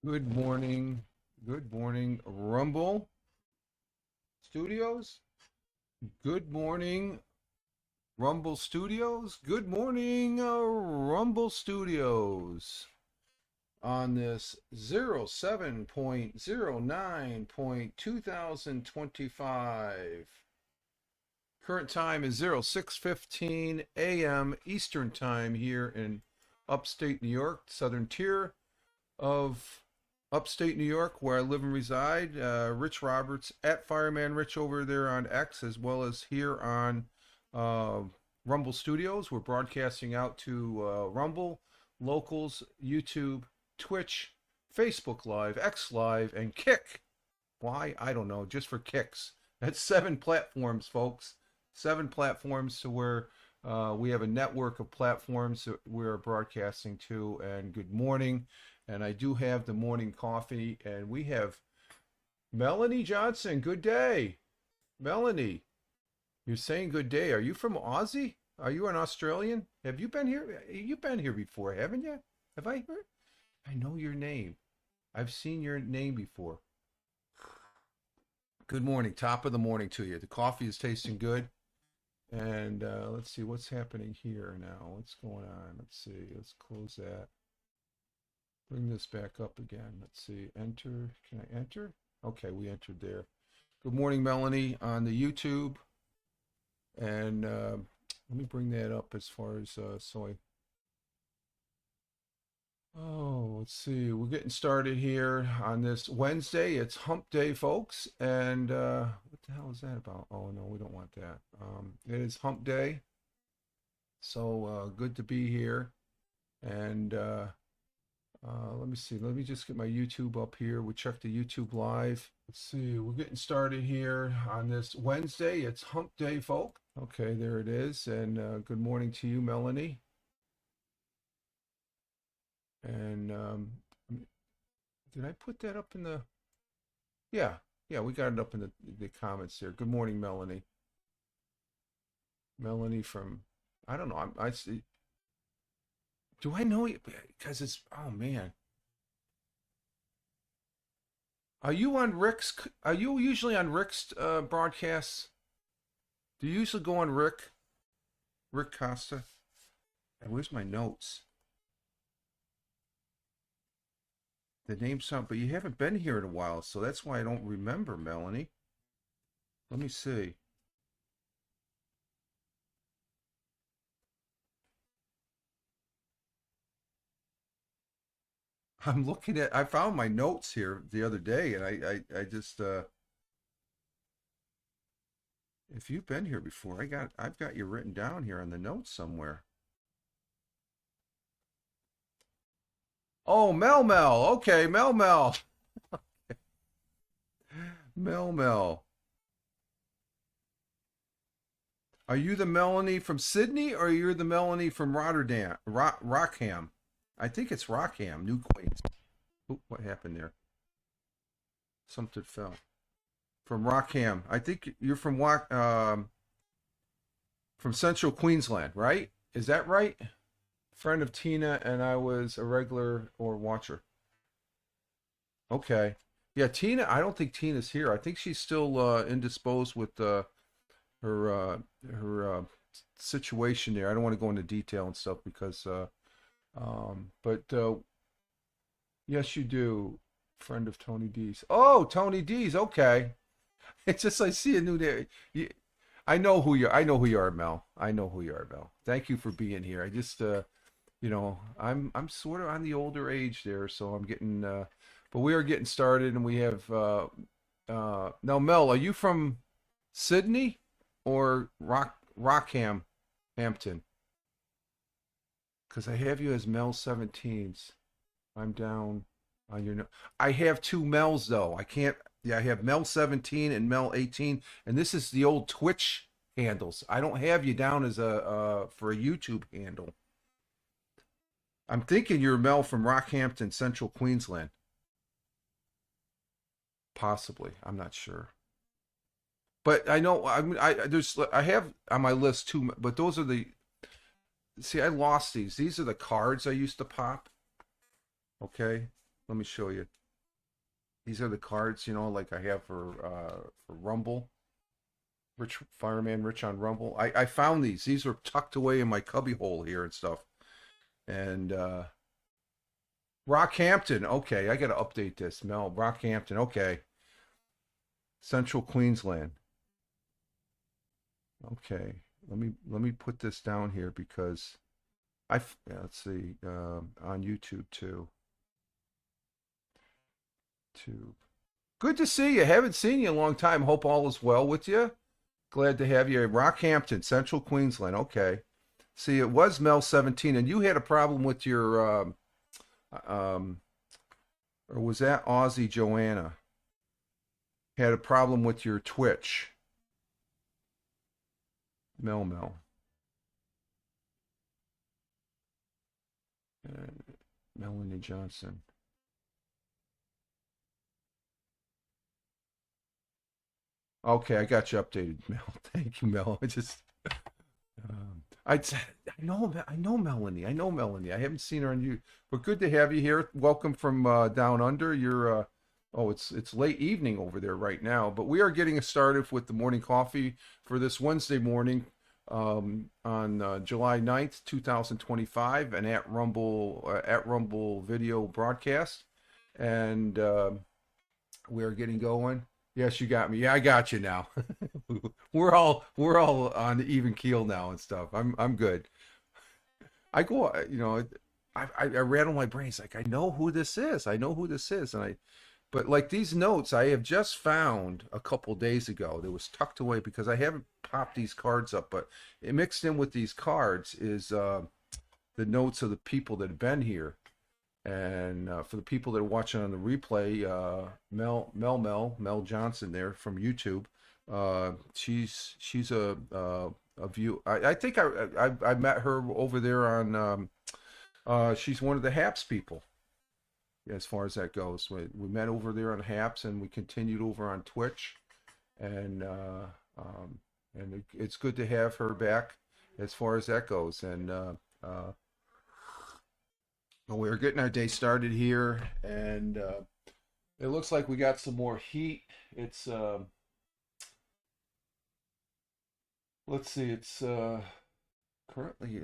Good morning. Good morning, Rumble Studios. Good morning, Rumble Studios. Good morning, Rumble Studios. On this 07.09.2025. Current time is 06:15 a.m. Eastern Time here in upstate New York, southern tier of upstate New York, where I live and reside. Rich Roberts at Fireman Rich over there on X, as well as here on uh, Rumble Studios. We're broadcasting out to Rumble, Locals, YouTube, Twitch, Facebook Live, X Live, and Kick. Why? I don't know. Just for kicks. That's 7 platforms, folks. 7 platforms to where we have a network of platforms that we're broadcasting to. And good morning. And I do have the morning coffee. And we have Melanie Johnson. Good day. Melanie, you're saying good day. Are you from Aussie? Are you an Australian? Have you been here? You've been here before, haven't you? Have I heard? I know your name. I've seen your name before. Good morning. Top of the morning to you. The coffee is tasting good. And let's see what's happening here now. What's going on? Let's see. Let's close that. Bring this back up again. Let's see. Enter. Can I enter? Okay, we entered there. Good morning, Melanie, on the YouTube. And let me bring that up as far as Oh, let's see. We're getting started here on this Wednesday. It's Hump Day, folks. And what the hell is that about? Oh, no, we don't want that. It is Hump Day. So good to be here. And let me see. Let me just get my YouTube up here. We check the YouTube live. Let's see. We're getting started here on this Wednesday. It's Hump Day, folks. Okay, there it is. And good morning to you, Melanie. And did I put that up in the? Yeah, yeah, we got it up in the comments there. Good morning, Melanie. Melanie from, I don't know. I see. Do I know you? Because it's, oh man. Are you on Rick's? Are you usually on Rick's broadcasts? Do you usually go on Rick Costa? And where's my notes? The name sound, but you haven't been here in a while, so that's why I don't remember, Melanie. Let me see. I'm looking at, I found my notes here the other day, and I just, if you've been here before, I've got you written down here on the notes somewhere. Oh, Mel Mel. Okay, Mel Mel. Mel Mel. Are you the Melanie from Sydney, or you're the Melanie from Rotterdam, Rockham? I think it's Rockham, New Queens. Oop, what happened there? Something fell. From Rockham. I think you're from Central Queensland, right? Is that right? Friend of Tina, and I was a regular or watcher. Okay. Yeah, Tina, I don't think Tina's here. I think she's still indisposed with her her situation there. I don't want to go into detail and stuff because but yes, you do. Friend of Tony D's. Oh, Tony D's. Okay. It's just I see a new day. I know who you. I know who you are, Mel. I know who you are, Mel. Thank you for being here. I just I'm sort of on the older age there, so I'm getting but we are getting started, and we have now, Mel, are you from Sydney or Rockham, Hampton? Because I have you as Mel 17s. I'm down on your. I have two Mels though. I can't. Yeah, I have Mel 17 and Mel 18, and this is the old Twitch handles. I don't have you down as a for a YouTube handle. I'm thinking you're Mel from Rockhampton, Central Queensland. Possibly. I'm not sure. But I know I have on my list two, but those are the. See, I lost these. These are the cards I used to pop. Okay. Let me show you. These are the cards, like I have for Rumble. Rich Fireman Rich on Rumble. I found these. These are tucked away in my cubby hole here and stuff. And Rockhampton. Okay, I got to update this. Mel, Rockhampton. Okay. Central Queensland. Okay. Let me put this down here because yeah, let's see, on YouTube too. Tube. Good to see you. Haven't seen you in a long time. Hope all is well with you. Glad to have you. Rockhampton, Central Queensland. Okay. See, it was Mel 17, and you had a problem with your, or was that Aussie Joanna? Had a problem with your Twitch. Mel. Melanie Johnson. Okay, I got you updated, Mel. Thank you, Mel. I know Melanie. I know Melanie. I haven't seen her on you, but good to have you here. Welcome from down under. It's late evening over there right now, but we are getting started with the morning coffee for this Wednesday morning on July 9th, 2025, and at Rumble video broadcast, and we are getting going. Yes, you got me. Yeah, I got you now. we're all on the even keel now and stuff. I'm good. I go, I rattle my brains like I know who this is. I know who this is, but like these notes I have just found a couple days ago. That was tucked away because I haven't popped these cards up, but it mixed in with these cards is the notes of the people that have been here. And for the people that are watching on the replay, Mel Johnson there from YouTube, she's a view. I think I met her over there on. She's one of the Haps people, as far as that goes. We met over there on Haps, and we continued over on Twitch, and it's good to have her back as far as that goes. And we're getting our day started here, and it looks like we got some more heat. It's let's see, it's currently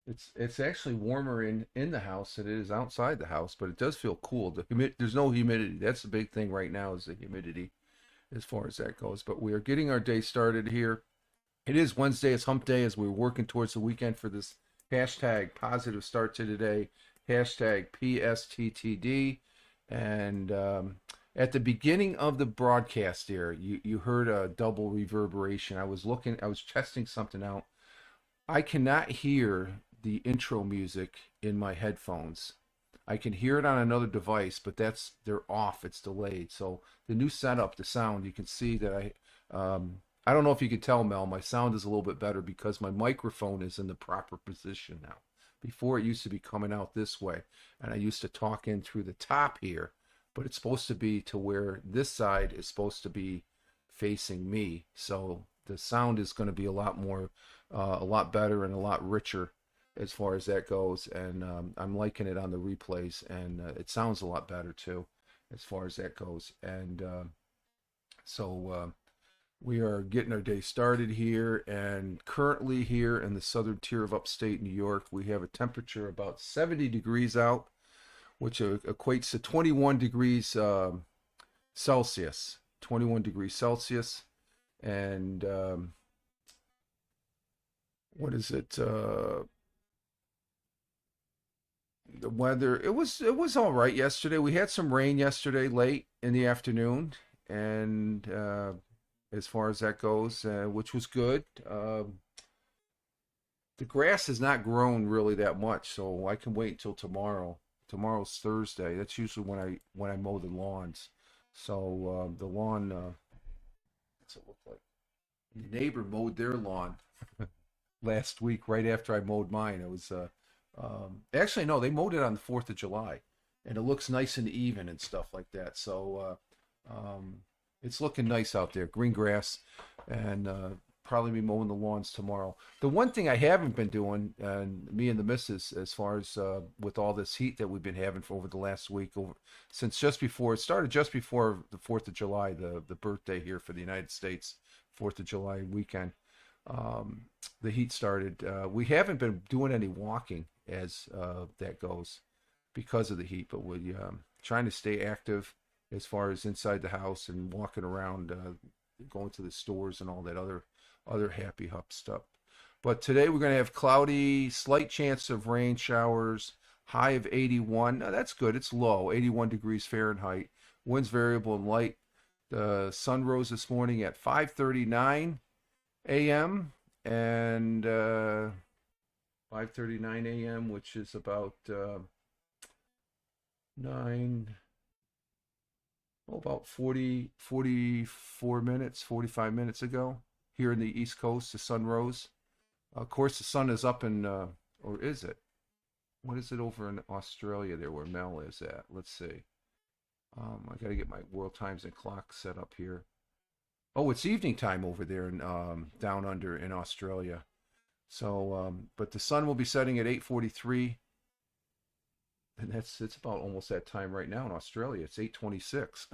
it's actually warmer in the house than it is outside the house, but it does feel cool. There's no humidity. That's the big thing right now is the humidity, as far as that goes. But we are getting our day started here. It is Wednesday. It's hump day as we're working towards the weekend for this hashtag positive start to today. Hashtag PSTTD. And at the beginning of the broadcast there, you heard a double reverberation. I was testing something out. I cannot hear the intro music in my headphones. I can hear it on another device, but they're off. It's delayed. So the new setup, the sound, you can see that I don't know if you can tell, Mel, my sound is a little bit better because my microphone is in the proper position now. Before it used to be coming out this way, and I used to talk in through the top here, but it's supposed to be to where this side is supposed to be facing me. So the sound is going to be a lot better and a lot richer as far as that goes. And I'm liking it on the replays, and it sounds a lot better too, as far as that goes. And so we are getting our day started here, and currently here in the southern tier of upstate New York, we have a temperature about 70 degrees out, which equates to 21 degrees Celsius. 21 degrees Celsius. And what is it? The weather, it was all right yesterday. We had some rain yesterday late in the afternoon, and as far as that goes, which was good. The grass has not grown really that much, so I can wait until tomorrow. Tomorrow's Thursday. That's usually when I mow the lawns. So the lawn, what's it look like? The neighbor mowed their lawn last week, right after I mowed mine. It was actually no, they mowed it on the 4th of July, and it looks nice and even and stuff like that. So it's looking nice out there, green grass, and probably be mowing the lawns tomorrow. The one thing I haven't been doing, and me and the missus, as far as with all this heat that we've been having for over the last week, since just before it started, just before the 4th of July, the birthday here for the United States, 4th of July weekend, um, the heat started. We haven't been doing any walking as that goes because of the heat, but we trying to stay active as far as inside the house and walking around, going to the stores and all that other happy hup stuff. But today we're going to have cloudy, slight chance of rain showers, high of 81. Now, that's good. It's low, 81 degrees Fahrenheit. Winds variable and light. The sun rose this morning at 5:39 a.m. and 5:39 a.m., which is about 9 about 44 minutes, 45 minutes ago here in the East Coast. The sun rose. Of course, the sun is up in, or is it? What is it over in Australia there where Mel is at? Let's see. I got to get my world times and clock set up here. Oh, it's evening time over there in down under in Australia. So, but the sun will be setting at 8:43, and it's about almost that time right now in Australia. It's 8:26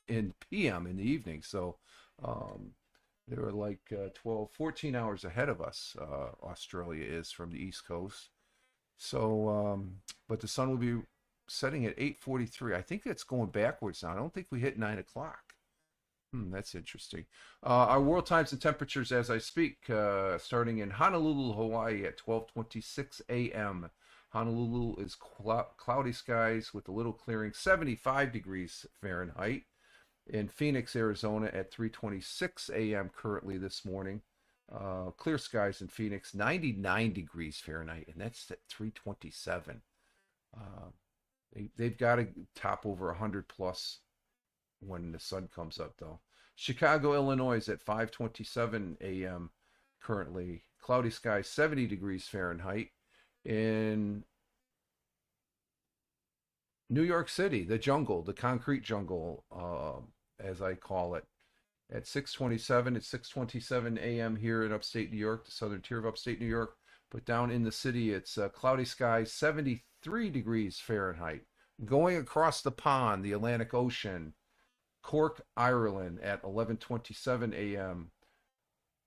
in p.m. in the evening. So, they're like 12, 14 hours ahead of us. Australia is from the East Coast. So, but the sun will be setting at 8:43. I think it's going backwards now. I don't think we hit 9 o'clock. That's interesting. Our world times and temperatures as I speak, starting in Honolulu, Hawaii at 12:26 a.m. Honolulu is cloudy skies with a little clearing, 75 degrees Fahrenheit. In Phoenix, Arizona at 3:26 a.m. currently this morning. Clear skies in Phoenix, 99 degrees Fahrenheit, and that's at 3:27. They've got to top over 100 plus when the sun comes up, though. Chicago, Illinois is at 5:27 a.m. currently. Cloudy skies, 70 degrees Fahrenheit. In New York City, the jungle, the concrete jungle, as I call it, at 6:27. It's 6:27 a.m. here in upstate New York, the southern tier of upstate New York. But down in the city, it's cloudy skies, 73 degrees Fahrenheit. Going across the pond, the Atlantic Ocean, Cork, Ireland at 11:27 a.m.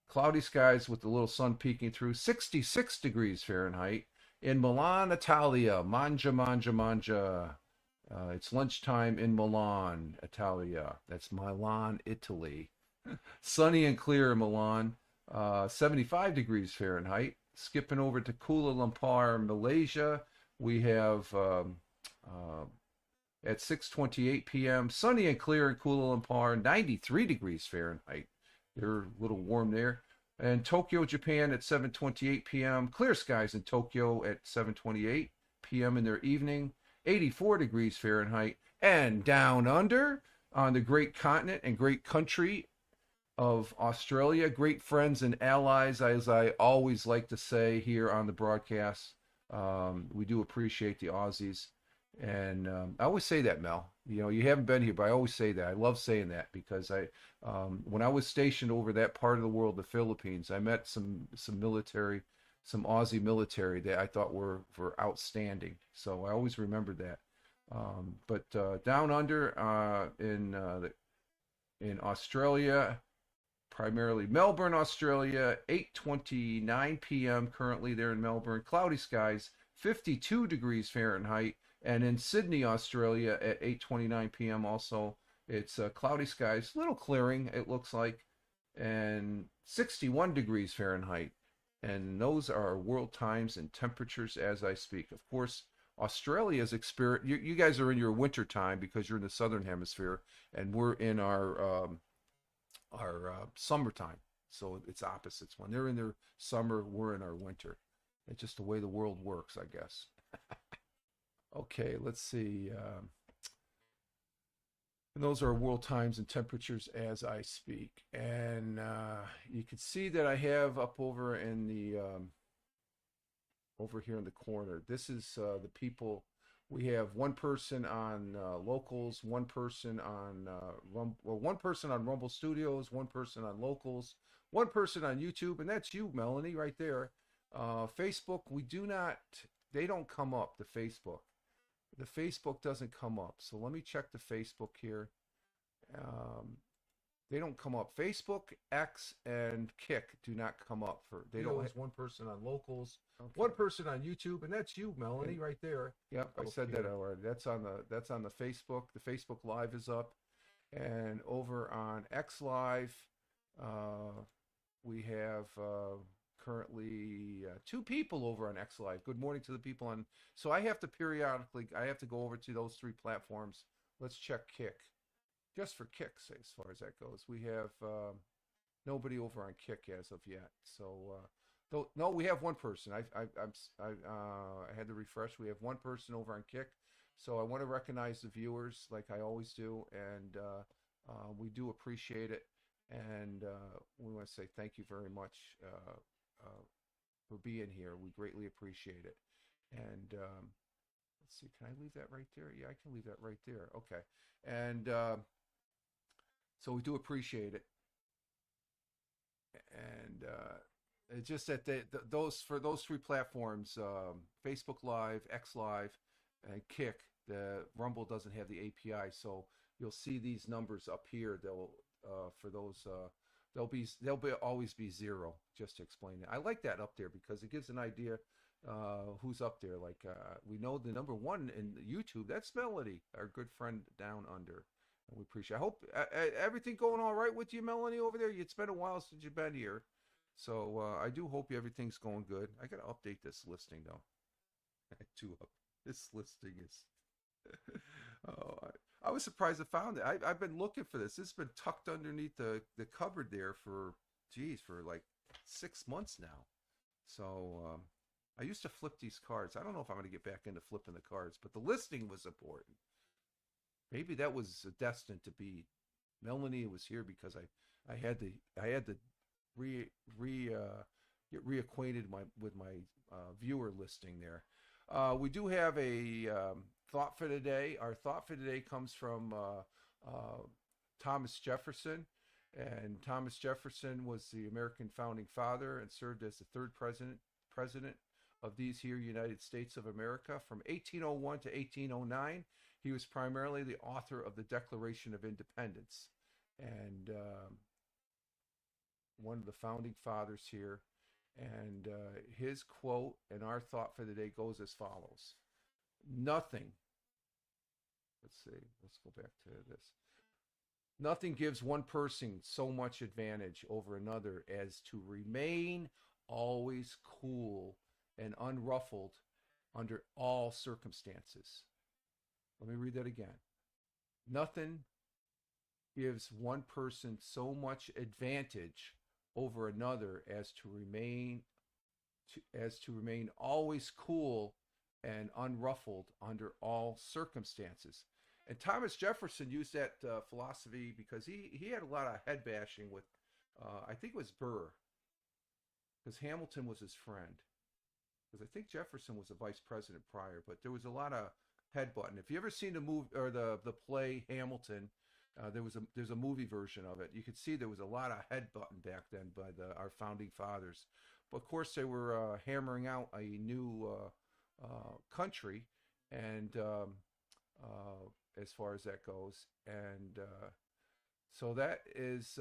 Cloudy skies with a little sun peeking through, 66 degrees Fahrenheit. In Milan, Italia, mangia, mangia, mangia. It's lunchtime in Milan, Italia. That's Milan, Italy. Sunny and clear in Milan, 75 degrees Fahrenheit. Skipping over to Kuala Lumpur, Malaysia, we have at 6:28 p.m. sunny and clear in Kuala Lumpur, 93 degrees Fahrenheit. They're a little warm there. And Tokyo, Japan at 7:28 p.m. Clear skies in Tokyo at 7:28 p.m. in their evening, 84 degrees Fahrenheit. And down under on the great continent and great country of Australia, great friends and allies, as I always like to say here on the broadcast. We do appreciate the Aussies. And I always say that, Mel. You know, you haven't been here, but I always say that. I love saying that because when I was stationed over that part of the world, the Philippines, I met some military, some Aussie military that I thought were outstanding. So I always remembered that. But down under in Australia, primarily Melbourne, Australia, 8:29 p.m. currently there in Melbourne. Cloudy skies, 52 degrees Fahrenheit. And in Sydney, Australia at 8:29 p.m. also, it's cloudy skies, little clearing it looks like, and 61 degrees Fahrenheit. And those are world times and temperatures as I speak. Of course, Australia's experience, you guys are in your winter time because you're in the southern hemisphere, and we're in our summertime. So it's opposites. When they're in their summer, we're in our winter. It's just the way the world works, I guess. Okay, let's see. And those are world times and temperatures as I speak. And you can see that I have up over in the over here in the corner. This is the people. We have one person on locals, one person on one person on Rumble Studios, one person on locals, one person on YouTube, and that's you, Melanie, right there. Facebook, we do not. They don't come up. The Facebook doesn't come up. So let me check the Facebook here. Um, they don't come up. Facebook, X, and Kick do not come up for. They don't. One person on locals, okay. One person on YouTube, and that's you, Melanie, right there. Yep, I said that already. That's on the Facebook. The Facebook Live is up, and over on X Live, we have currently two people over on X Live. Good morning to the people on. So I have to periodically. I have to go over to those three platforms. Let's check Kick. Just for kicks, as far as that goes, we have nobody over on Kick as of yet. So, no, we have one person. I had to refresh. We have one person over on Kick. So I want to recognize the viewers, like I always do, and we do appreciate it. And we want to say thank you very much for being here. We greatly appreciate it. And let's see, can I leave that right there? Yeah, I can leave that right there. Okay, and. So we do appreciate it, and it's just that those three platforms, Facebook Live, X Live, and Kick, the Rumble doesn't have the API, so you'll see these numbers up here. They'll for those they'll always be 0. Just to explain it, I like that up there because it gives an idea who's up there. Like we know the number one in YouTube. That's Melody, our good friend down under. We appreciate. I hope everything going all right with you, Melanie, over there. It's been a while since you've been here, so I do hope everything's going good. I gotta update this listing though. This listing is. Oh, I was surprised I found it. I've been looking for this. It's been tucked underneath the cupboard there for like 6 months now. So I used to flip these cards. I don't know if I'm gonna get back into flipping the cards, but the listing was important. Maybe that was destined to be. Melanie was here because I had to get reacquainted with my viewer listing there. We do have a thought for today. Our thought for today comes from Thomas Jefferson, and Thomas Jefferson was the American founding father and served as the third president of these here United States of America from 1801 to 1809. He was primarily the author of the Declaration of Independence and one of the founding fathers here. And his quote and our thought for the day goes as follows. Nothing, let's see, let's go back to this. Nothing gives one person so much advantage over another as to remain always cool and unruffled under all circumstances. Let me read that again. Nothing gives one person so much advantage over another as to remain always cool and unruffled under all circumstances. And Thomas Jefferson used that philosophy because he had a lot of head bashing with, I think it was Burr, because Hamilton was his friend. Because I think Jefferson was the vice president prior, but there was a lot of headbutting. If you ever seen the movie or the play Hamilton, there's a movie version of it. You could see there was a lot of headbutting back then by our founding fathers. But of course, they were hammering out a new country, and as far as that goes, and so that is,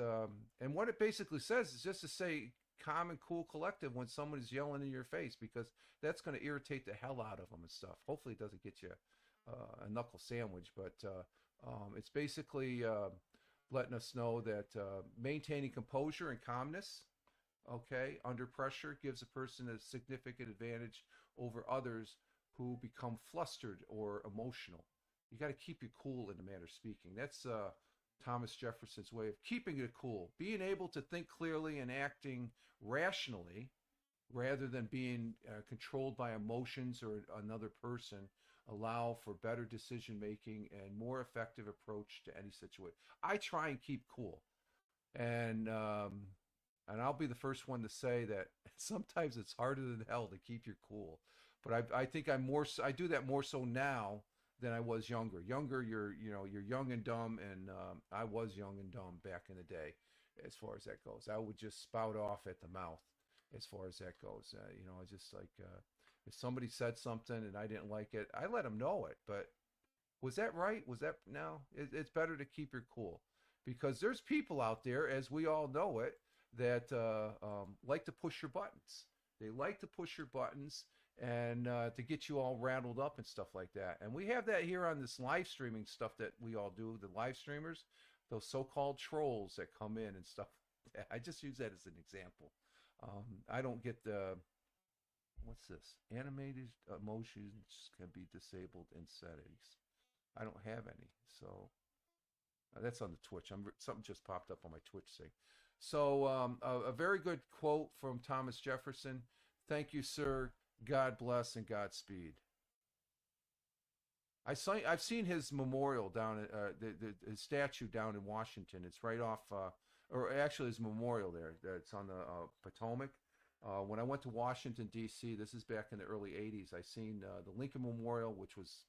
and what it basically says is just to say calm and cool collective when someone is yelling in your face, because that's going to irritate the hell out of them and stuff. Hopefully it doesn't get you a knuckle sandwich, but it's basically letting us know that maintaining composure and calmness, okay, under pressure gives a person a significant advantage over others who become flustered or emotional. You got to keep your cool in the manner of speaking. That's Thomas Jefferson's way of keeping it cool, being able to think clearly and acting rationally rather than being controlled by emotions or another person, allow for better decision making and more effective approach to any situation. I try and keep cool, and I'll be the first one to say that sometimes it's harder than hell to keep your cool. But I think I do that more so now than I was younger. Younger, you're young and dumb, and I was young and dumb back in the day. as far as that goes. I would just spout off at the mouth as far as that goes. I just like if somebody said something and I didn't like it, I let them know it. But was that right? Was that no? It's better to keep your cool because there's people out there, as we all know it, that like to push your buttons. They like to push your buttons and to get you all rattled up and stuff like that. And we have that here on this live streaming stuff that we all do. The live streamers, those so-called trolls that come in and stuff. I just use that as an example. I don't get the what's this? Animated emotions can be disabled in settings. I don't have any. So that's on the Twitch. Something just popped up on my Twitch thing. So a very good quote from Thomas Jefferson. Thank you, sir. God bless and Godspeed. I've seen his memorial down at his statue down in Washington. It's right off, or actually his memorial there. It's on the Potomac. When I went to Washington D.C., this is back in the early '80s. I seen the Lincoln Memorial, which was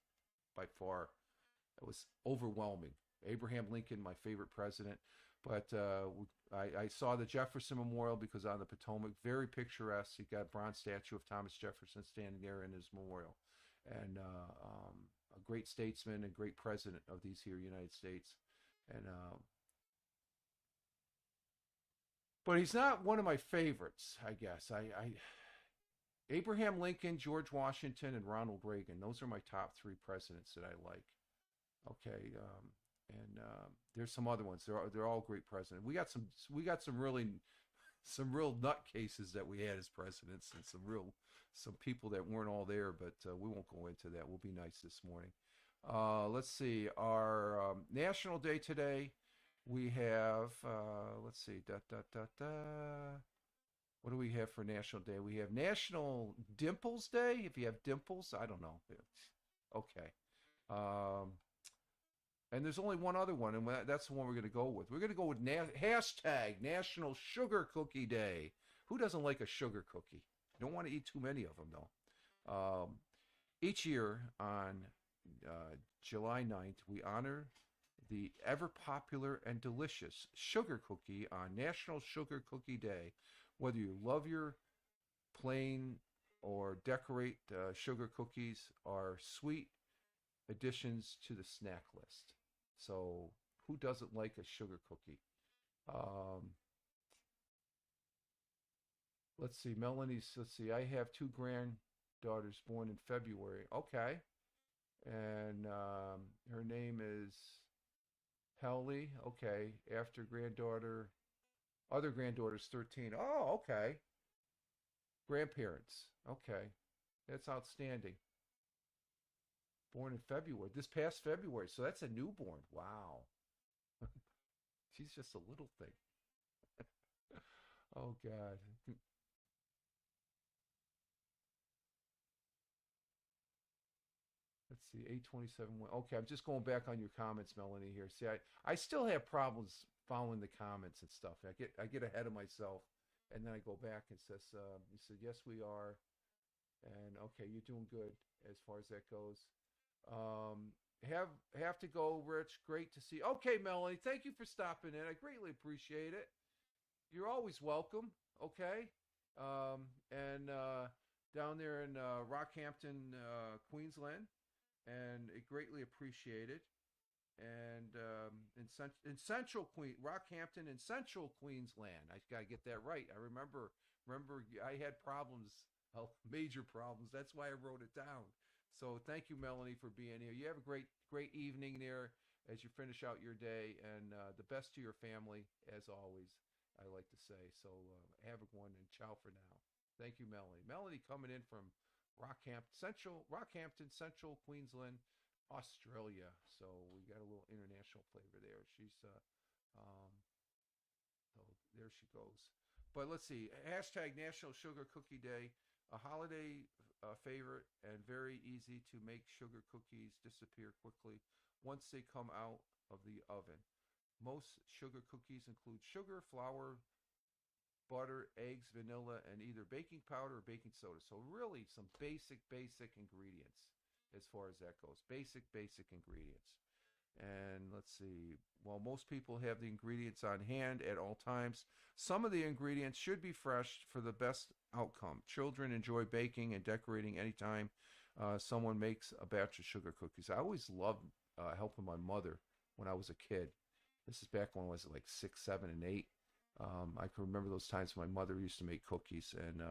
by far it was overwhelming. Abraham Lincoln, my favorite president. But I saw the Jefferson Memorial because on the Potomac, very picturesque. You got a bronze statue of Thomas Jefferson standing there in his memorial. And a great statesman and great president of these here United States. And but he's not one of my favorites, I guess. I Abraham Lincoln, George Washington, and Ronald Reagan. Those are my top three presidents that I like. Okay, and there's some other ones. They're all great presidents. We got some real nutcases that we had as presidents, and some people that weren't all there. But we won't go into that. We'll be nice this morning. Let's see. Our National Day today. We have. Let's see. Da da da da. What do we have for National Day? We have National Dimples Day. If you have dimples, I don't know. Okay. Um, and there's only one other one, and that's the one we're going to go with. We're going to go with hashtag National Sugar Cookie Day. Who doesn't like a sugar cookie? You don't want to eat too many of them, though. Each year on July 9th, we honor the ever popular and delicious sugar cookie on National Sugar Cookie Day. Whether you love your plain or decorate sugar cookies are sweet additions to the snack list. So who doesn't like a sugar cookie? Um, let's see, I have two granddaughters born in February. Okay. And her name is Helly. Okay. Other granddaughter's 13. Oh, okay. Grandparents. Okay. That's outstanding. Born in February, this past February. So that's a newborn. Wow. She's just a little thing. Oh, God. Let's see, 827. Okay, I'm just going back on your comments, Melanie, here. See, I still have problems following the comments and stuff. I get ahead of myself, and then I go back and says, you said, yes, we are. And okay, you're doing good as far as that goes. Um, have to go, Rich. Great to see. Okay, Melanie, thank you for stopping in. I greatly appreciate it. You're always welcome. Okay, and down there in Rockhampton, Queensland, and it greatly appreciated. And in Central Rockhampton in Central Queensland. I got to get that right. I remember I had problems, major problems. That's why I wrote it down. So thank you, Melanie, for being here. You have a great evening there as you finish out your day, and the best to your family as always. I like to say. So have a one and ciao for now. Thank you, Melanie. Melanie coming in from Rockhampton, Central Queensland, Australia. So we got a little international flavor there. She's um, so there she goes. But let's see. Hashtag National Sugar Cookie Day, a holiday favorite and very easy to make sugar cookies disappear quickly once they come out of the oven. Most sugar cookies include sugar, flour, butter, eggs, vanilla, and either baking powder or baking soda. So really some basic ingredients as far as that goes. Basic ingredients. And let's see. Well, most people have the ingredients on hand at all times. Some of the ingredients should be fresh for the best outcome. Children enjoy baking and decorating anytime someone makes a batch of sugar cookies. I always loved helping my mother when I was a kid. This is back when I was like 6, 7, and 8. I can remember those times my mother used to make cookies, and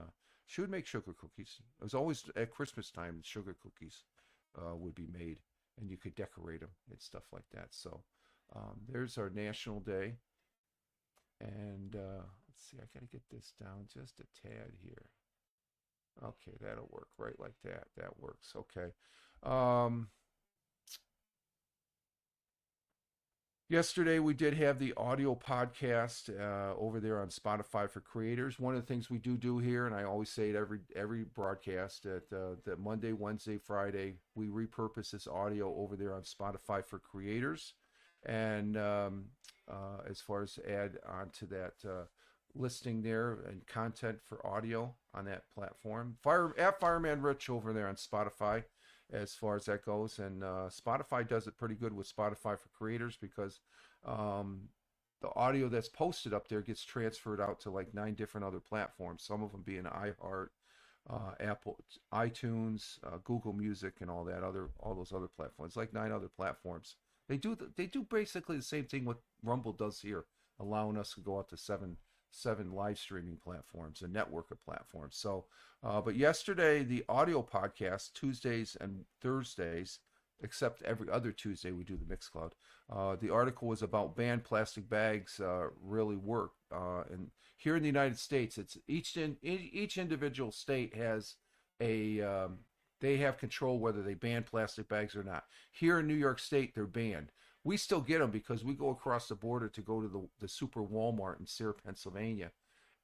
she would make sugar cookies. It was always at Christmas time sugar cookies would be made, and you could decorate them and stuff like that. So there's our National Day. And let's see, I got to get this down just a tad here. Okay, that'll work right like that. That works. Okay. Um, Yesterday, we did have the audio podcast over there on Spotify for Creators. One of the things we do here, and I always say it every broadcast, that Monday, Wednesday, Friday, we repurpose this audio over there on Spotify for Creators, and as far as add on to that listing there and content for audio on that platform. Fireman Rich over there on Spotify, as far as that goes. And Spotify does it pretty good with Spotify for Creators, because the audio that's posted up there gets transferred out to like 9 different other platforms, some of them being iHeart, Apple, iTunes, Google Music, and all those other platforms, like 9 other platforms. They do basically the same thing what Rumble does here, allowing us to go out to seven live streaming platforms, a network of platforms. So, but yesterday, the audio podcast, Tuesdays and Thursdays, except every other Tuesday we do the Mixcloud. The article was about banned plastic bags really work. And here in the United States, it's each individual state has they have control whether they ban plastic bags or not. Here in New York State, they're banned. We still get them because we go across the border to go to the Super Walmart in Sayre, Pennsylvania,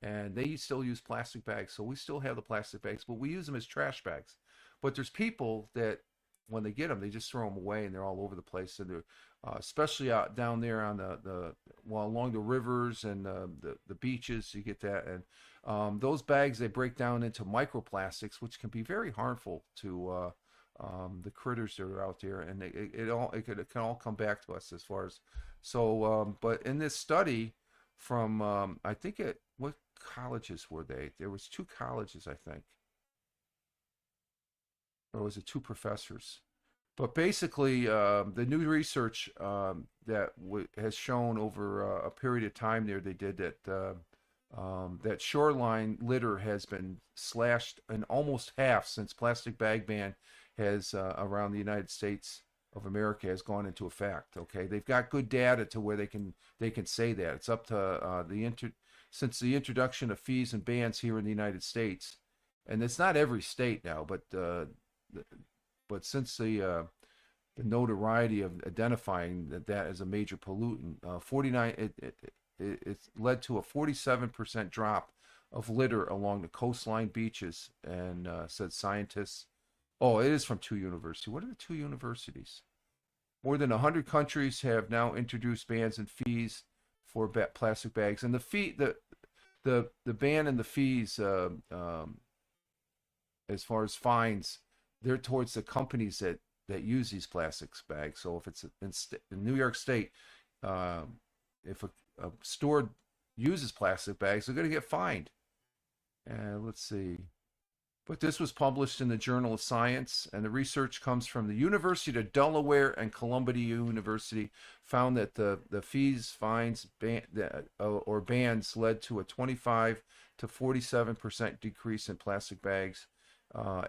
and they still use plastic bags. So we still have the plastic bags, but we use them as trash bags. But there's people that, when they get them, they just throw them away, and they're all over the place. And they're especially out down there on along the rivers and the beaches. You get that, and those bags, they break down into microplastics, which can be very harmful to the critters that are out there, and it can all come back to us as far as so. But in this study from I think what colleges were they? There was 2 colleges, I think, or was it 2 professors? But basically, the new research that has shown over a period of time there, they did that shoreline litter has been slashed in almost half since plastic bag ban has around the United States of America has gone into effect. Okay, they've got good data to where they can say that it's up to since the introduction of fees and bans here in the United States, and it's not every state now, but since the notoriety of identifying that as a major pollutant, 49 it's led to a 47% drop of litter along the coastline beaches, and said scientists. Oh, it is from 2 universities. What are the 2 universities? More than 100 countries have now introduced bans and fees for plastic bags, and the ban and the fees, as far as fines, they're towards the companies that use these plastics bags. So if it's in New York State, if a store uses plastic bags, they're going to get fined. And let's see. But this was published in the Journal of Science, and the research comes from the University of Delaware and Columbia University, found that the fees, fines, or bans led to a 25 to 47% decrease in plastic bags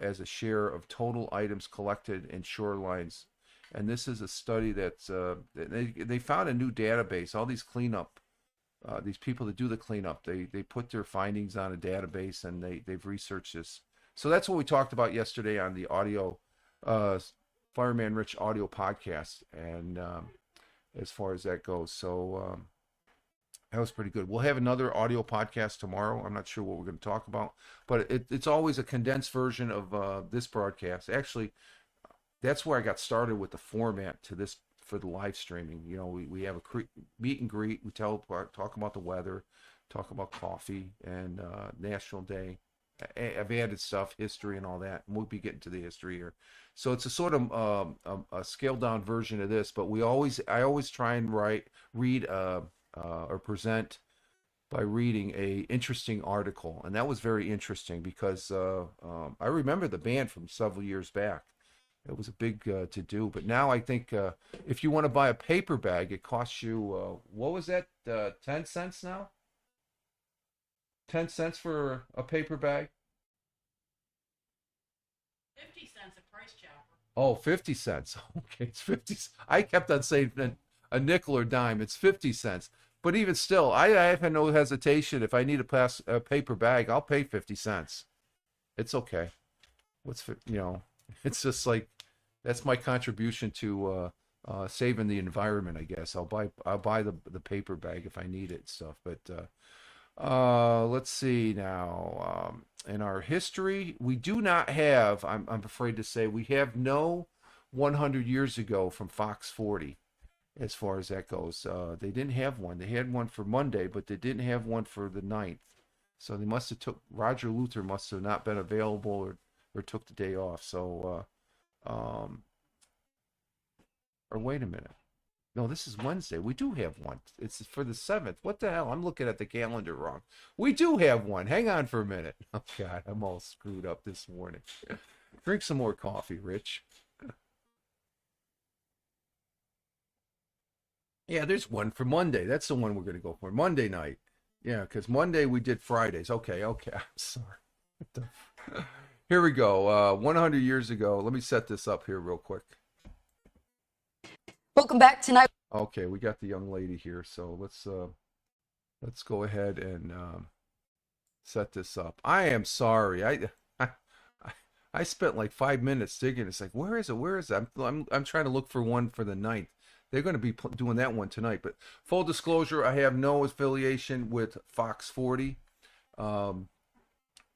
as a share of total items collected in shorelines. And this is a study that's they found a new database. All these cleanup, these people that do the cleanup, they put their findings on a database, and they've researched this. So that's what we talked about yesterday on the audio, Fireman Rich audio podcast, and as far as that goes. So that was pretty good. We'll have another audio podcast tomorrow. I'm not sure what we're going to talk about, but it's always a condensed version of this broadcast. Actually, that's where I got started with the format to this for the live streaming. You know, we have a meet and greet. We talk about the weather, talk about coffee and National Day. I've added stuff, history and all that, and we'll be getting to the history here. So it's a sort of a scaled down version of this, but I always try and read or present by reading a interesting article, and that was very interesting because I remember the band from several years back. It was a big to do, but now I think if you want to buy a paper bag, it costs you what was that? 10 cents now? 10 cents for a paper bag? 50 cents a price chopper. Oh, 50 cents. Okay, it's 50. I kept on saying a nickel or dime. It's 50 cents. But even still, I have no hesitation. If I need a paper bag, I'll pay 50 cents. It's okay. It's just like that's my contribution to saving the environment, I guess. I'll buy the paper bag if I need it and stuff. But let's see now. In our history, we do not have. I'm afraid to say we have no 100 years ago from Fox 40. As far as that goes, they didn't have one. They had one for Monday, but they didn't have one for the 9th. So they must have Roger Luther must have not been available or took the day off. So, or wait a minute. No, this is Wednesday. We do have one. It's for the 7th. What the hell? I'm looking at the calendar wrong. We do have one. Hang on for a minute. Oh, God, I'm all screwed up this morning. Drink some more coffee, Rich. Yeah, there's one for Monday. That's the one we're going to go for. Monday night. Yeah, because Monday we did Fridays. Okay. I'm sorry. Here we go. 100 years ago. Let me set this up here real quick. Welcome back tonight. Okay, we got the young lady here. So let's go ahead and set this up. I am sorry. I spent like 5 minutes digging. It's like, where is it? Where is it? I'm trying to look for one for the 9th. They're going to be doing that one tonight. But full disclosure, I have no affiliation with Fox 40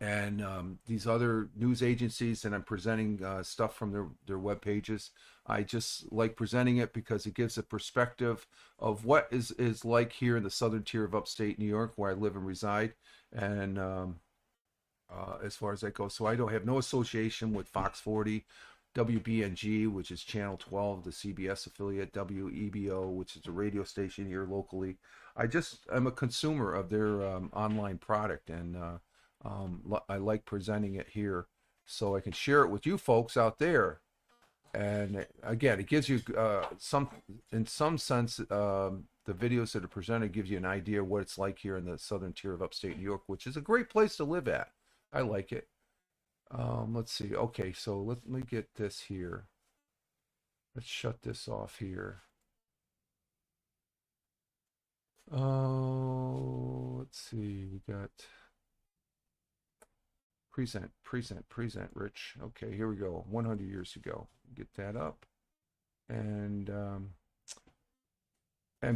and these other news agencies, and I'm presenting stuff from their web pages. I just like presenting it because it gives a perspective of what is like here in the southern tier of upstate New York, where I live and reside, and as far as that goes. So I don't have no association with Fox 40. WBNG, which is Channel 12, the CBS affiliate, WEBO, which is a radio station here locally. I'm a consumer of their online product, and I like presenting it here so I can share it with you folks out there. And again, it gives you in some sense, the videos that are presented gives you an idea of what it's like here in the southern tier of upstate New York, which is a great place to live at. I like it. Let's see. Okay, so let me get this here. Let's shut this off here. Oh, let's see. We got present, Rich. Okay, here we go. 100 years ago. Get that up. And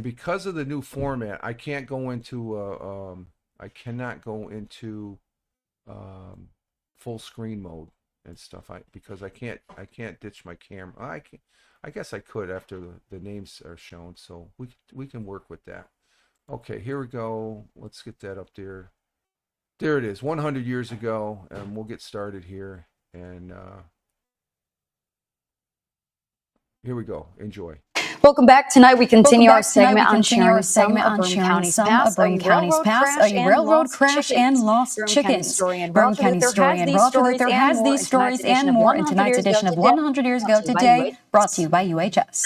because of the new format, I can't go into I cannot go into full screen mode and stuff because I can't ditch my camera. I guess I could after the names are shown, so we can work with that. Okay, here we go. Let's get that up there. There it is, 100 years ago, and we'll get started here. And here we go. Enjoy. Welcome back. Tonight we continue our segment on sharing some of Broome County's past, a railroad crash and lost chickens. Broome County historian Rob Luther has these stories and more in tonight's edition of 100 Years Ago Today, brought to you by UHS.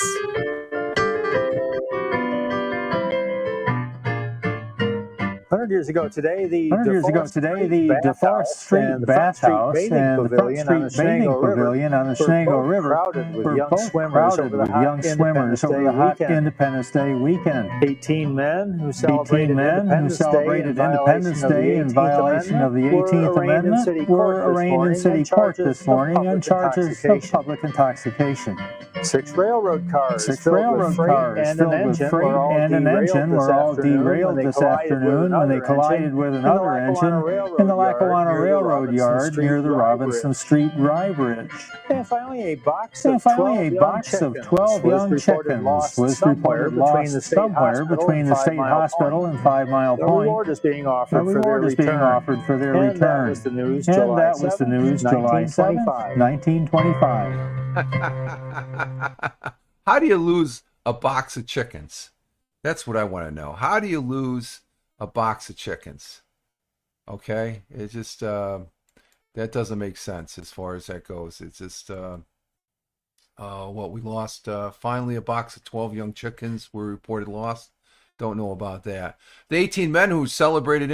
100 years ago today, the DeForest Street Bathhouse and the Front Street Bathing Pavilion on the Shenango River were both crowded with young swimmers over the hot Independence Day weekend. 18 men who celebrated Independence Day in violation of the 18th Amendment were arraigned in city court this morning on charges of public intoxication. 6 railroad cars filled with freight and an engine were all derailed this afternoon when they collided with another engine in the Lackawanna Railroad Yard near the Robinson Street Dry Bridge. And finally, a box of 12 young chickens was reported lost somewhere between the State Hospital and 5 Mile Point. A reward is being offered for their return. And that was the news July 7, 1925. How do you lose a box of chickens? That's what I want to know. How do you lose a box of chickens? Okay, it just that doesn't make sense as far as that goes. It's just what we lost. Finally, a box of 12 young chickens were reported lost. Don't know about that. The 18 men who celebrated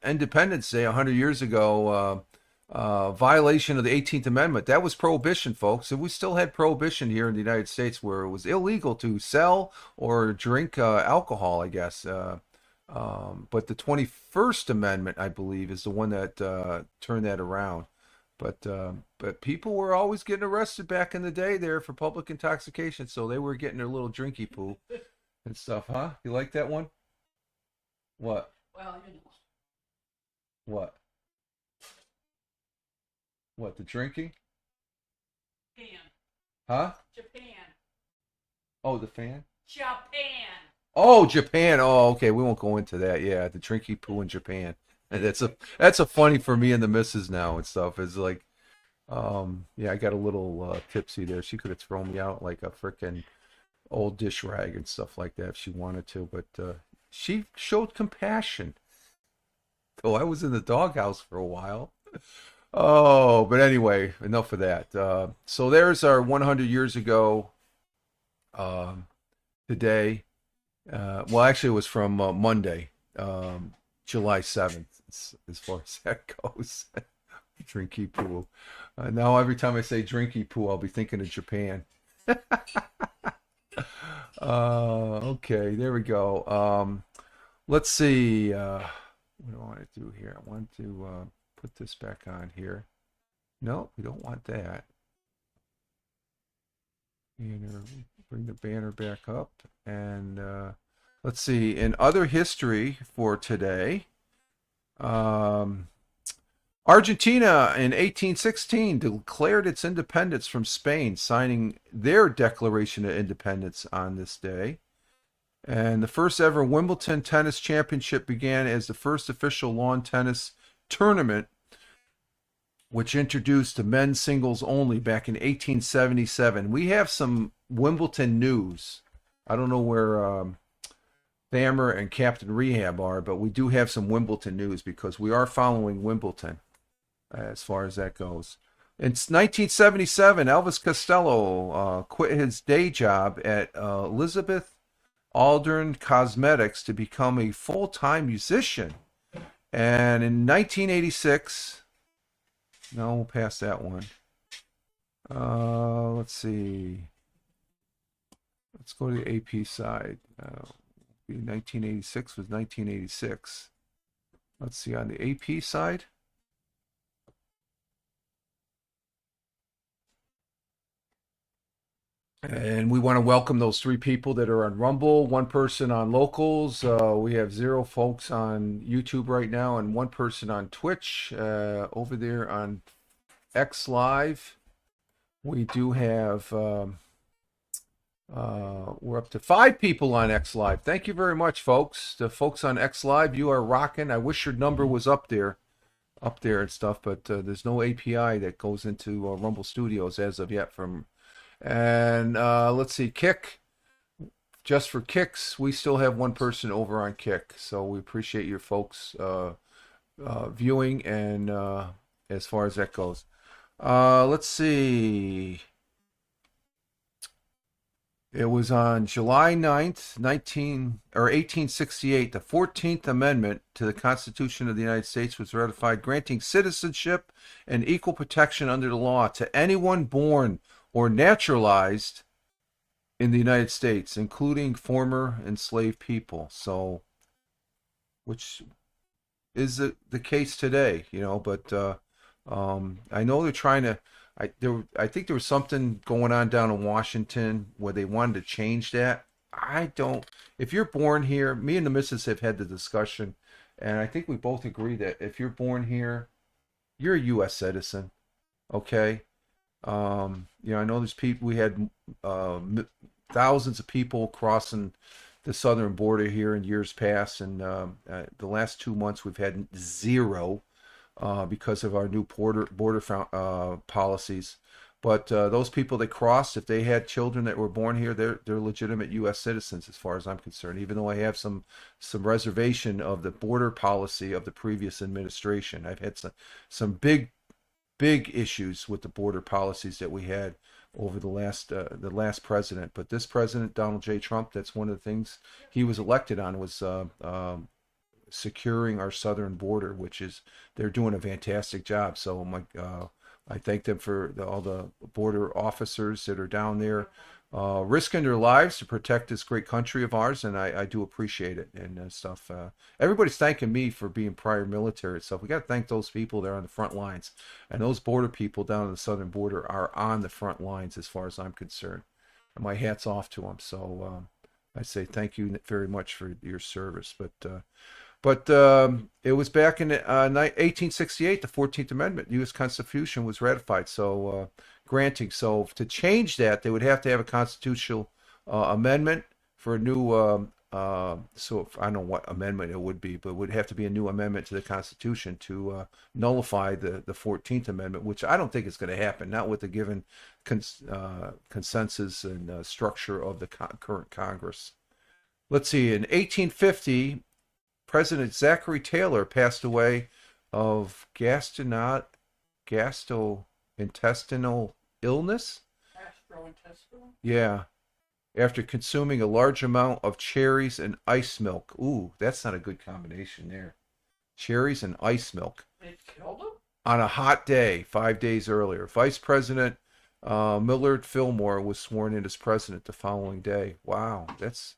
Independence Day 100 years ago, violation of the 18th Amendment. That was prohibition, folks. And we still had prohibition here in the United States where it was illegal to sell or drink alcohol, I guess. But the 21st Amendment, I believe, is the one that turned that around. But people were always getting arrested back in the day there for public intoxication, so they were getting their little drinky poo and stuff, huh? You like that one? What? Well, you know. What? What, the drinking? Japan. Huh? Japan. Oh, the fan? Japan. Oh, Japan. Oh, okay. We won't go into that. Yeah, the drinky poo in Japan. And that's a funny for me and the missus now and stuff. It's like, yeah, I got a little tipsy there. She could have thrown me out like a frickin' old dish rag and stuff like that if she wanted to, but she showed compassion. Oh, I was in the doghouse for a while. Oh, but anyway, enough of that. So there's our 100 years ago today. Well, actually, it was from Monday, July 7th, as far as that goes. Drinky poo. Now, every time I say drinky poo, I'll be thinking of Japan. Okay, there we go. Let's see. What do I want to do here? I want to put this back on here. No, we don't want that. Banner, bring the banner back up. And let's see. In other history for today, Argentina in 1816 declared its independence from Spain, signing their Declaration of Independence on this day. And the first ever Wimbledon Tennis Championship began as the first official lawn tennis tournament, which introduced the men's singles only back in 1877. We have some Wimbledon news. I don't know where Thammer and Captain Rehab are, but we do have some Wimbledon news because we are following Wimbledon as far as that goes. In 1977, Elvis Costello quit his day job at Elizabeth Aldern Cosmetics to become a full-time musician. And in 1986, no, we'll pass that one. Let's see. Let's go to the AP side. 1986 was 1986. Let's see on the AP side. And we want to welcome those 3 people that are on Rumble, 1 person on Locals. We have 0 folks on YouTube right now and 1 person on Twitch. Over there on X Live, we do have, we're up to 5 people on X Live. Thank you very much, folks. The folks on X Live, you are rocking. I wish your number was up there and stuff, but there's no API that goes into Rumble Studios as of yet from... And let's see, Kick, just for kicks, we still have 1 person over on Kick, so we appreciate your folks viewing and as far as that goes. Let's see, it was on July 9th, 1868, the 14th Amendment to the Constitution of the United States was ratified, granting citizenship and equal protection under the law to anyone born or naturalized in the United States, including former enslaved people. So, which is the case today, you know, but I know they're trying to, I think there was something going on down in Washington where they wanted to change that. If you're born here, me and the missus have had the discussion, And I think we both agree that if you're born here, you're a U.S. citizen. Okay. I know there's people. We had thousands of people crossing the southern border here in years past, and the last 2 months we've had zero because of our new border policies. But those people that crossed, if they had children that were born here, they're legitimate U.S. citizens, as far as I'm concerned. Even though I have some reservation of the border policy of the previous administration, I've had some big issues with the border policies that we had over the last president. But this president, Donald J. Trump, that's one of the things he was elected on, was securing our southern border, which is, they're doing a fantastic job. So I thank them for all the border officers that are down there risking their lives to protect this great country of ours, and I do appreciate it and stuff. Everybody's thanking me for being prior military and stuff. We got to thank those people that are on the front lines, and those border people down on the southern border are on the front lines as far as I'm concerned. And my hat's off to them. So I say thank you very much for your service. But it was back in 1868, the 14th Amendment, U.S. Constitution was ratified. So granting, so to change that, they would have to have a constitutional amendment for a new. So I don't know what amendment it would be, but it would have to be a new amendment to the Constitution to nullify the 14th Amendment, which I don't think is going to happen. Not with the given consensus and structure of the current Congress. Let's see. In 1850. President Zachary Taylor passed away of gastrointestinal illness. Gastrointestinal? Yeah, after consuming a large amount of cherries and ice milk. Ooh, that's not a good combination there. Cherries and ice milk. It killed him? On a hot day, 5 days earlier. Vice President Millard Fillmore was sworn in as president the following day. Wow, that's...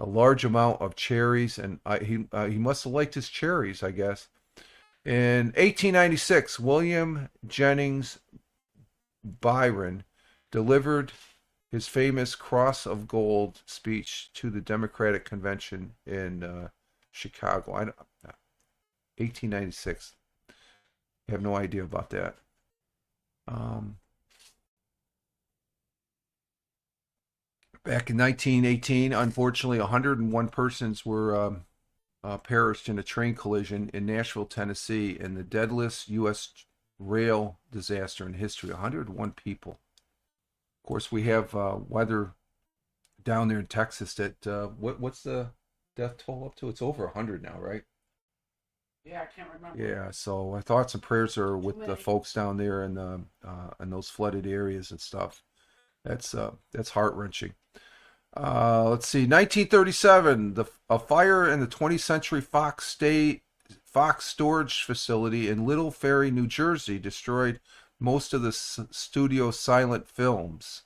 a large amount of cherries, and he must have liked his cherries, I guess. In 1896, William Jennings Bryan delivered his famous Cross of Gold speech to the Democratic Convention in Chicago. 1896. I have no idea about that. Back in 1918, unfortunately, 101 persons were perished in a train collision in Nashville, Tennessee, in the deadliest U.S. rail disaster in history. 101 people. Of course, we have weather down there in Texas that, what's the death toll up to? It's over 100 now, right? Yeah, I can't remember. Yeah, so our thoughts and prayers are with the folks down there in those flooded areas and stuff. That's heart-wrenching. Let's see. 1937, a fire in the 20th Century Fox storage facility in Little Ferry, New Jersey, destroyed most of the studio silent films.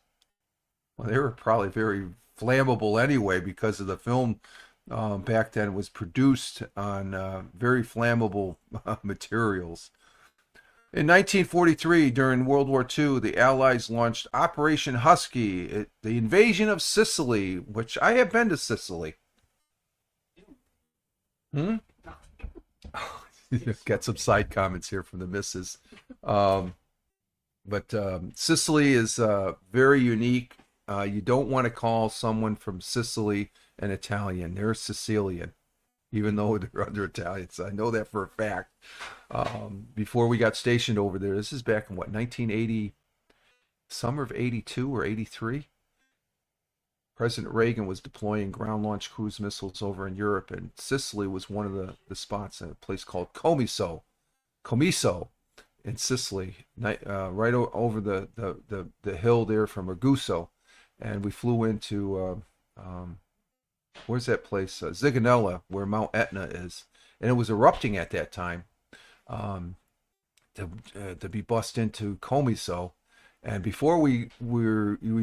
Well, they were probably very flammable anyway, because of the film back then was produced on very flammable materials. In 1943, during World War II, the Allies launched Operation Husky, the invasion of Sicily, which I have been to Sicily. Got some side comments here from the missus. But Sicily is very unique. You don't want to call someone from Sicily an Italian. They're Sicilian, even though they're under Italians. I know that for a fact. Before we got stationed over there, this is back in 1980, summer of 82 or 83. President Reagan was deploying ground-launched cruise missiles over in Europe, and Sicily was one of the spots in a place called Comiso in Sicily, right over the hill there from Ragusa, and we flew into where's that place? Zigonella, where Mount Etna is, and it was erupting at that time. To be bussed into Comiso, and before we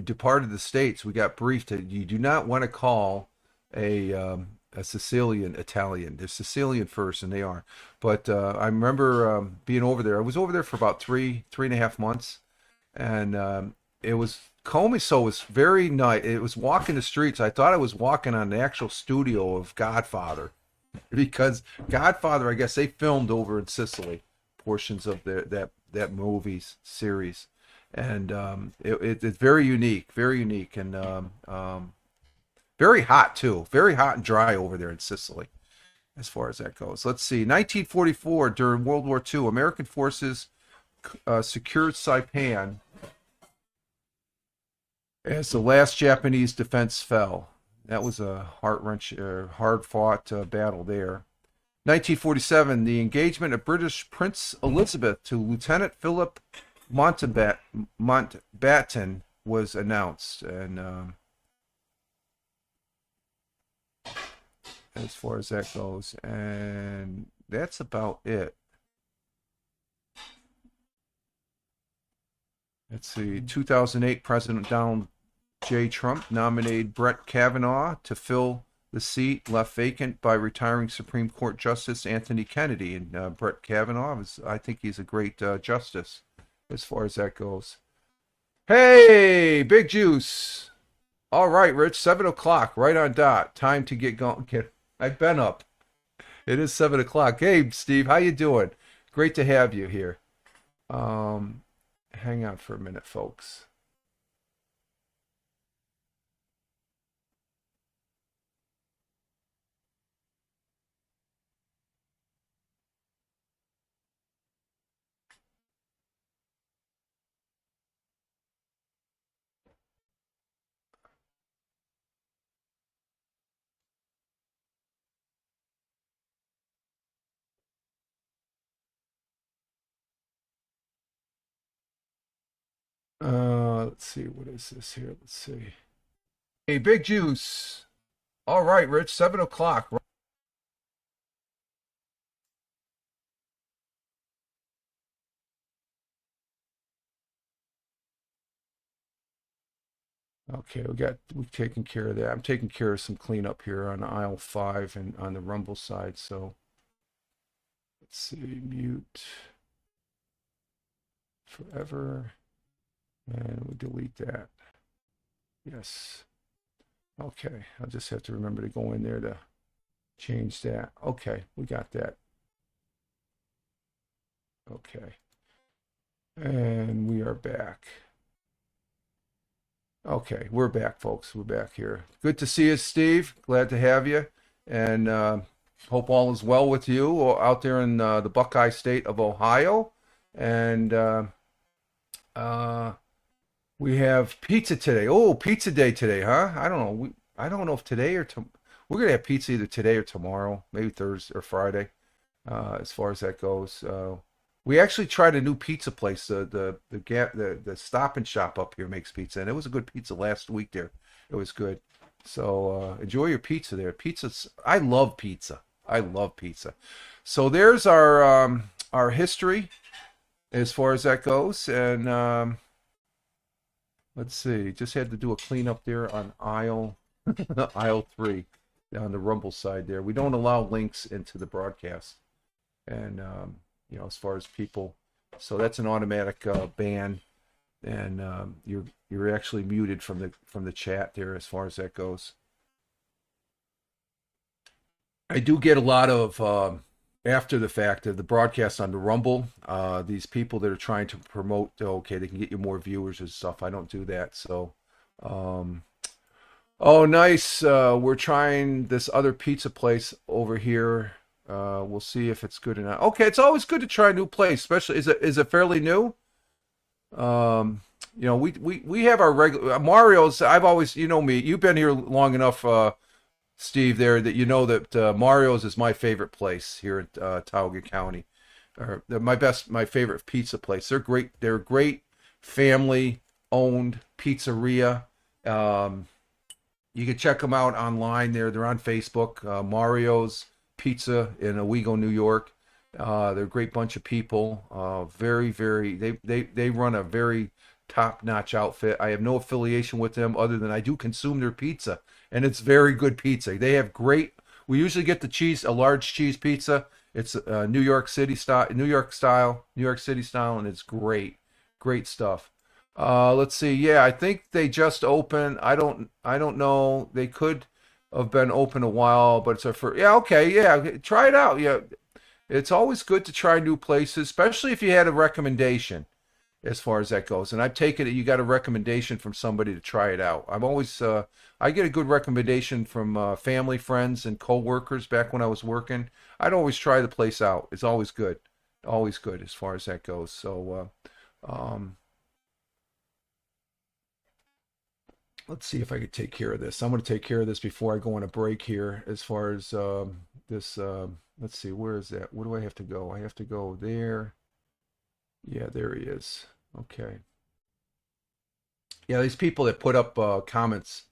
departed the States, we got briefed that you do not want to call a Sicilian Italian. They're Sicilian first, and they are. But I remember being over there. I was over there for about three and a half months, and it was Comiso was very nice. It was walking the streets. I thought I was walking on the actual studio of Godfather, because Godfather, I guess they filmed over in Sicily portions of that movie series, and it's very unique, and very hot too, very hot and dry over there in Sicily, as far as that goes. Let's see, 1944, during World War II, American forces secured Saipan as the last Japanese defense fell. That was a hard-fought battle there. 1947, the engagement of British Prince Elizabeth to Lieutenant Philip Mountbatten was announced, and as far as that goes, and that's about it. Let's see, 2008, President Donald J. Trump nominated Brett Kavanaugh to fill the seat left vacant by retiring Supreme Court Justice Anthony Kennedy. And Brett Kavanaugh, I think he's a great justice as far as that goes. Hey, Big Juice. All right, Rich, 7 o'clock, right on dot. Time to get going. I've been up. It is 7 o'clock. Hey, Steve, how you doing? Great to have you here. Hang on for a minute, folks. Let's see, what is this here? Let's see. Hey, Big Juice. All right, Rich, 7 o'clock. Okay, we've taken care of that. I'm taking care of some cleanup here on aisle 5 and on the Rumble side. So let's see, mute forever, and we'll delete that. Yes. Okay, I'll just have to remember to go in there to change that. Okay, we got that. Okay, and we are back. Okay, we're back, folks. We're back here. Good to see you, Steve. Glad to have you. And hope all is well with you out there in the Buckeye State of Ohio. And we have pizza today. Oh, pizza day today, huh? I don't know. I don't know if today or we're going to have pizza either today or tomorrow, maybe Thursday or Friday, as far as that goes. We actually tried a new pizza place. The Stop and Shop up here makes pizza, and it was a good pizza last week there. It was good. So enjoy your pizza there. I love pizza. I love pizza. So there's our history as far as that goes, and let's see. Just had to do a cleanup there on aisle 3 on the Rumble side there. We don't allow links into the broadcast, and as far as people, so that's an automatic ban, and you're actually muted from the chat there as far as that goes. I do get a lot of after the fact of the broadcast on the Rumble. These people that are trying to promote, okay, they can get you more viewers and stuff. I don't do that. So, oh, nice. We're trying this other pizza place over here. We'll see if it's good or not. Okay, it's always good to try a new place, especially is it fairly new? We have our regular Mario's. I've always, me. You've been here long enough, Steve, there that you know that Mario's is my favorite place here in Tioga County. Or my favorite pizza place. They're great. They're a great family-owned pizzeria. You can check them out online there. They're on Facebook. Mario's Pizza in Owego, New York. They're a great bunch of people. Very, very. They run a very top-notch outfit. I have no affiliation with them other than I do consume their pizza, and it's very good pizza. They have great. We usually get a large cheese pizza. It's New York City style, and it's great stuff. Let's see. Yeah, I think they just opened. I don't know. They could have been open a while, but it's a for yeah, okay, yeah. Try it out. Yeah. It's always good to try new places, especially if you had a recommendation as far as that goes. And I take it that you got a recommendation from somebody to try it out. I'm always I get a good recommendation from family, friends, and coworkers back when I was working. I'd always try the place out. It's always good as far as that goes. So let's see if I could take care of this. I'm going to take care of this before I go on a break here. As far as this, let's see, where is that? Where do I have to go? I have to go there. Yeah, there he is. Okay. Yeah, these people that put up comments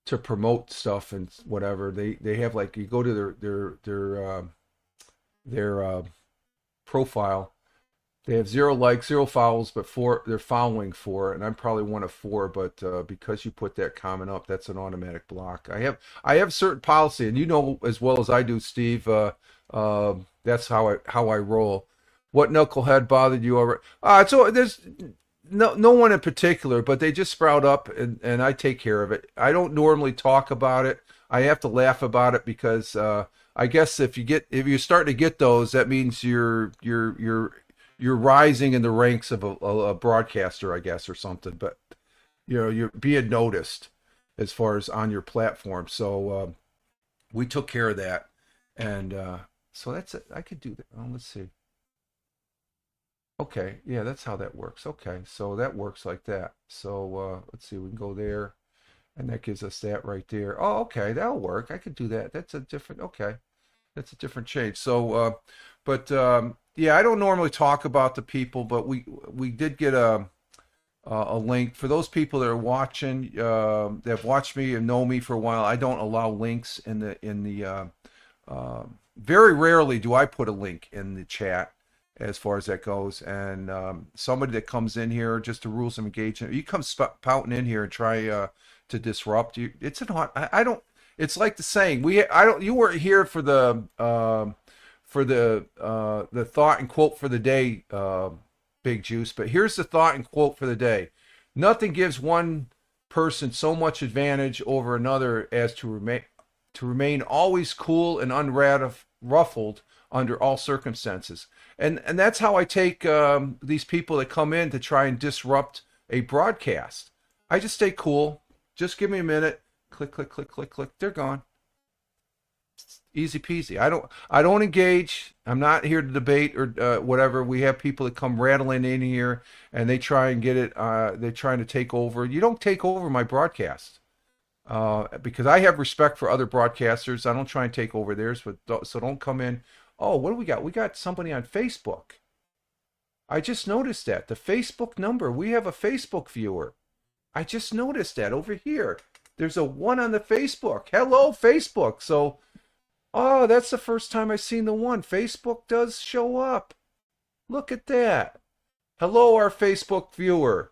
to promote stuff and whatever, they have like you go to their profile. They have 0 likes, 0 follows, but they're following 4, and I'm probably one of 4. But because you put that comment up, that's an automatic block. I have certain policy, and you know as well as I do, Steve. That's how I roll. What knucklehead bothered you over? So there's no one in particular, but they just sprout up, and I take care of it. I don't normally talk about it. I have to laugh about it because I guess if you're starting to get those, that means you're rising in the ranks of a broadcaster, I guess, or something. But you're being noticed as far as on your platform. So we took care of that, and so that's it. I could do that. Oh, let's see. Okay, yeah, that's how that works. Okay, so that works like that. So let's see, we can go there, and that gives us that right there. Oh, okay, that'll work. I could do that. That's a different. Okay, that's a different change. So, but yeah, I don't normally talk about the people, but we did get a link for those people that are watching that have watched me and know me for a while. I don't allow links very rarely do I put a link in the chat as far as that goes. And somebody that comes in here just to rules of engagement, you come pouting in here and try to disrupt you. It's an I don't. It's like the saying I don't. You weren't here for the thought and quote for the day, Big Juice. But here's the thought and quote for the day: nothing gives one person so much advantage over another as to remain always cool and unruffled under all circumstances. And that's how I take these people that come in to try and disrupt a broadcast. I just stay cool. Just give me a minute. Click, click, click, click, click. They're gone. Easy peasy. I don't engage. I'm not here to debate or whatever. We have people that come rattling in here and they try and get it. They're trying to take over. You don't take over my broadcast. Because I have respect for other broadcasters. I don't try and take over theirs, so don't come in. Oh, what do we got? We got somebody on Facebook. I just noticed that. The Facebook number. We have a Facebook viewer. I just noticed that over here. There's a 1 on the Facebook. Hello, Facebook. So, oh, that's the first time I've seen the 1. Facebook does show up. Look at that. Hello, our Facebook viewer.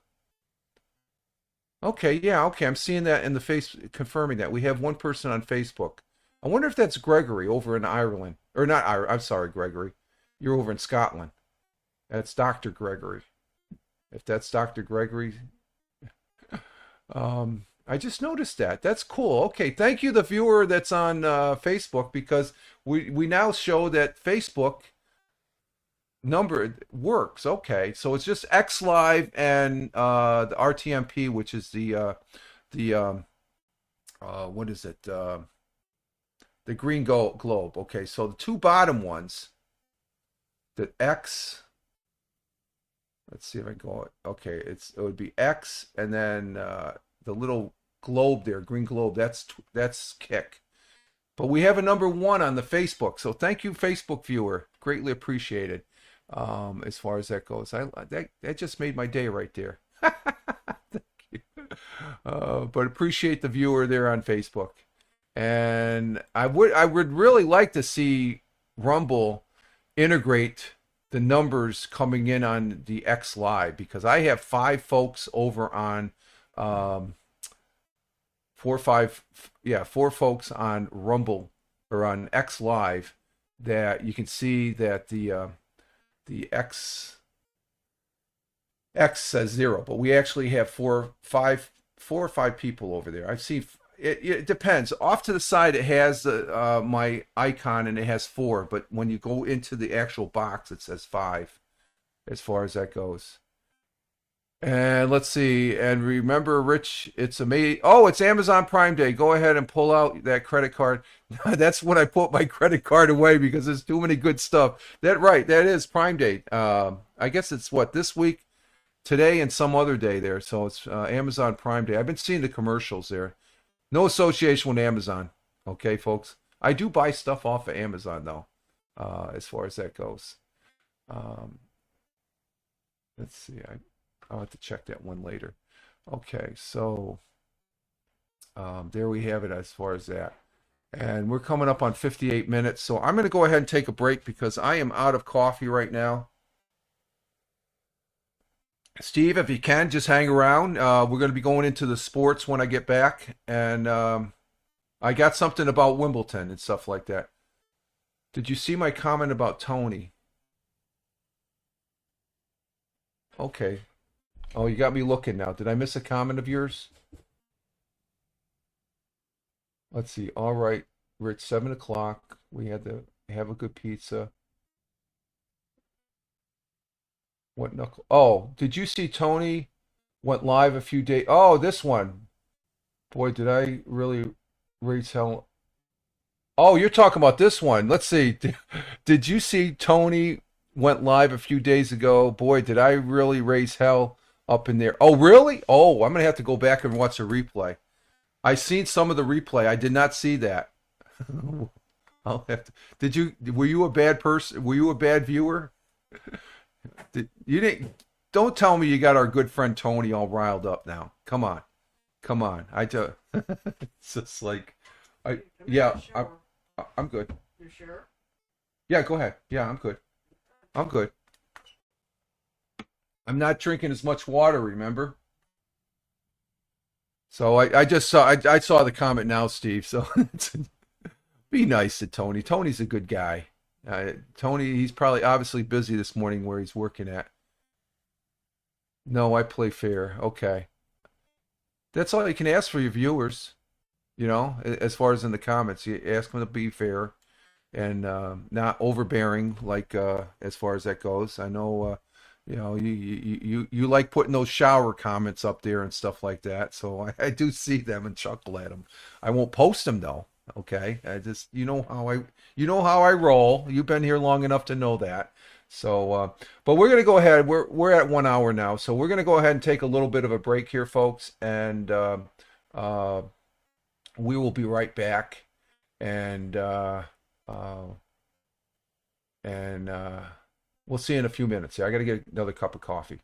Okay, yeah, okay. I'm seeing that in the face, confirming that. We have 1 person on Facebook. I wonder if that's Gregory over in Ireland. Or not Ireland. I'm sorry, Gregory. You're over in Scotland. That's Dr. Gregory. If that's Dr. Gregory. I just noticed that. That's cool. Okay, thank you, the viewer that's on Facebook, because we now show that Facebook number works. Okay, so it's just X Live and the RTMP, which is the what is it? The green globe. Okay, so the 2 bottom ones, the X. Let's see if I go. Okay, it would be X, and then the little globe there, green globe. That's Kick. But we have a number 1 on the Facebook, so thank you, Facebook viewer. Greatly appreciated. As far as that goes, that just made my day right there. Thank you. But appreciate the viewer there on Facebook, and I would really like to see Rumble integrate the numbers coming in on the X Live, because I have 5 folks over on 4 folks on Rumble or on X Live that you can see that the X X says 0, but we actually have 4 or 5 people over there. I've seen it depends. Off to the side, it has my icon and it has 4, but when you go into the actual box, it says 5 as far as that goes. And let's see. And remember, Rich, it's amazing. Oh, it's Amazon Prime Day. Go ahead and pull out that credit card. That's when I put my credit card away because there's too many good stuff. That is Prime Day. I guess it's what, this week, today, and some other day there. So it's Amazon Prime Day. I've been seeing the commercials there. No association with Amazon. Okay, folks. I do buy stuff off of Amazon though, as far as that goes. Let's see. I'll have to check that one later. Okay, so there we have it as far as that. And we're coming up on 58 minutes. So I'm going to go ahead and take a break because I am out of coffee right now. Steve, if you can, just hang around. We're going to be going into the sports when I get back. And I got something about Wimbledon and stuff like that. Did you see my comment about Tony? Okay. Oh, you got me looking now. Did I miss a comment of yours? Let's see. All right, Rich, 7 o'clock. We had to have a good pizza. What knuckle? Oh, did you see Tony went live a few days? Oh, this one. Boy, did I really raise hell. Oh, you're talking about this one. Let's see. Did you see Tony went live a few days ago? Boy, did I really raise hell up in there. Oh, really? Oh, I'm going to have to go back and watch a replay. I seen some of the replay. I did not see that. I'll have to. Were you a bad person? Were you a bad viewer? You didn't. Don't tell me you got our good friend Tony all riled up now. Come on. It's just like, yeah, I'm good. You sure? Yeah, go ahead. Yeah, I'm good. I'm not drinking as much water, remember? So I just saw I saw the comment now, Steve. So be nice to Tony. Tony's a good guy. Tony, he's probably obviously busy this morning where he's working at. No, I play fair. Okay. That's all you can ask for your viewers, as far as in the comments. You ask them to be fair and not overbearing, like as far as that goes. I know you like putting those shower comments up there and stuff like that. So I do see them and chuckle at them. I won't post them though. Okay, I just you know how I roll. You've been here long enough to know that. So, but we're gonna go ahead. We're at 1 hour now, so we're gonna go ahead and take a little bit of a break here, folks, and we will be right back. And we'll see you in a few minutes. I got to get another cup of coffee.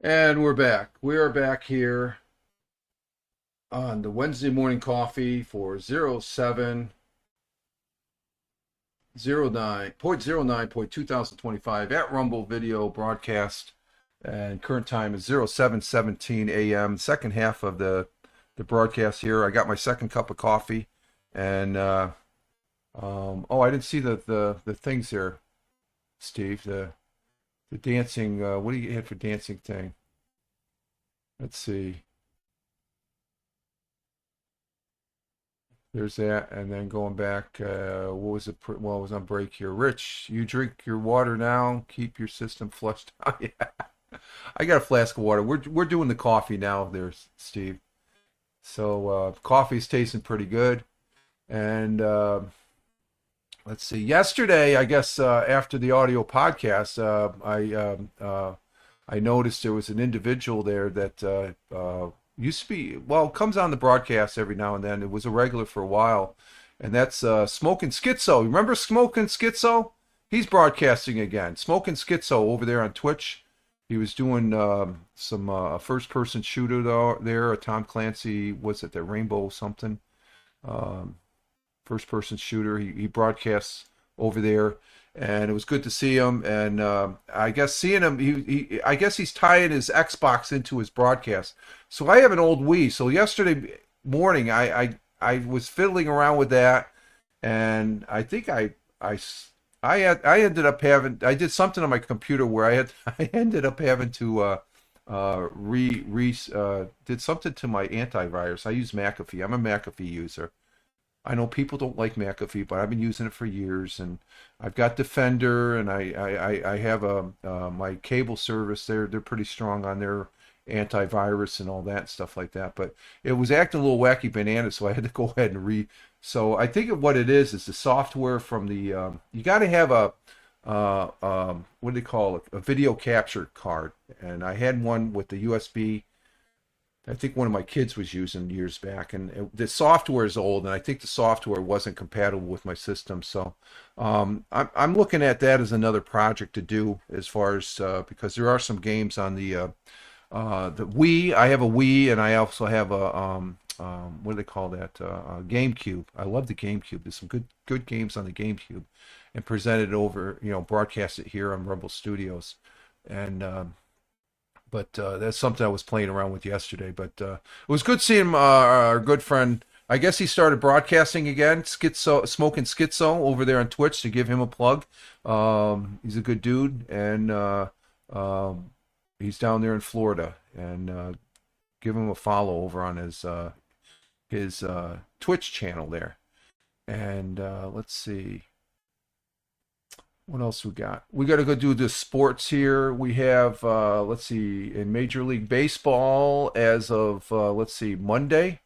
And we're back. We are back here on the Wednesday morning coffee for 0709.2025 at Rumble video broadcast. And current time is 07:17 a.m. Second half of the broadcast here. I got my second cup of coffee. And oh, I didn't see the things there, Steve. The dancing, what do you have for dancing thing? Let's see. There's that, and then going back, what was it? Well, I was on break here. Rich, you drink your water now. Keep your system flushed out. Yeah, I got a flask of water. We're doing the coffee now, there, Steve. So coffee's tasting pretty good, and let's see. Yesterday, I guess after the audio podcast, I noticed there was an individual there that used to be, well, comes on the broadcast every now and then. It was a regular for a while, and that's Smoking Schizo. Remember Smoking Schizo? He's broadcasting again. Smoking Schizo over there on Twitch. He was doing some first-person shooter there. Tom Clancy, what's it? The Rainbow something. First-person shooter. He broadcasts over there, and it was good to see him. And I guess seeing him, I guess he's tying his Xbox into his broadcast. So I have an old Wii. So yesterday morning, I was fiddling around with that, and I think I ended up having, I did something on my computer where I ended up having to did something to my antivirus. I use McAfee. I'm a McAfee user. I know people don't like McAfee, but I've been using it for years, and I've got Defender, and I have my cable service. They're pretty strong on their antivirus and all that stuff like that. But it was acting a little wacky banana, so I had to go ahead and So I think of what it is the software from the. You got to have a what do they call it? A video capture card, and I had one with the USB. I think one of my kids was using years back, and the software is old, and I think the software wasn't compatible with my system. So I'm looking at that as another project to do, as far as because there are some games on the Wii. I have a Wii, and I also have a what do they call that? GameCube. I love the GameCube. There's some good games on the GameCube, and presented over, broadcast it here on Rumble Studios, and. But that's something I was playing around with yesterday. But it was good seeing our good friend. I guess he started broadcasting again, Smoking Schizo over there on Twitch, to give him a plug. He's a good dude, and he's down there in Florida. And give him a follow over on his Twitch channel there. And let's see. What else we got? We got to go do the sports here. We have, let's see, in Major League Baseball as of, let's see, Monday.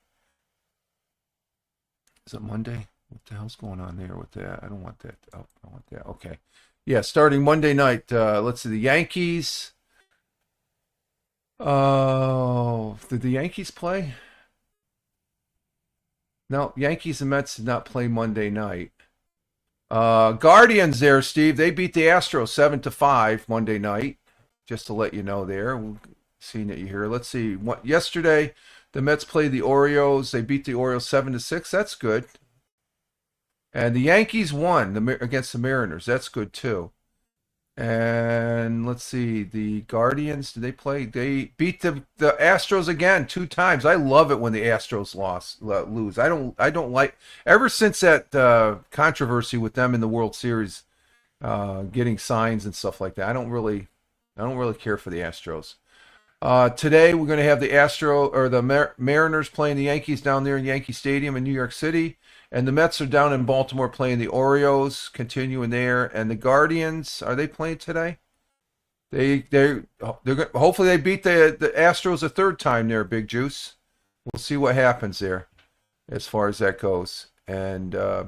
Is it Monday? What the hell's going on there with that? I don't want that. Oh, I want that. Okay. Yeah, starting Monday night. Let's see, the Yankees. Oh, did the Yankees play? No, Yankees and Mets did not play Monday night. Guardians there, Steve. They beat the Astros 7-5 Monday night. Just to let you know there. Seeing that you here. Let's see. Yesterday, the Mets played the Orioles. They beat the Orioles 7-6. That's good. And the Yankees won against the Mariners. That's good too. And let's see, the Guardians, did they play? They beat the Astros again 2 times. I love it when the Astros lose. I don't like, ever since that controversy with them in the World Series, getting signs and stuff like that. I don't really care for the Astros. Today we're going to have the Mariners playing the Yankees down there in Yankee Stadium in New York City. And the Mets are down in Baltimore playing the Orioles, continuing there. And the Guardians, are they playing today? They're hopefully they beat the Astros a third time there, Big Juice. We'll see what happens there, as far as that goes. And as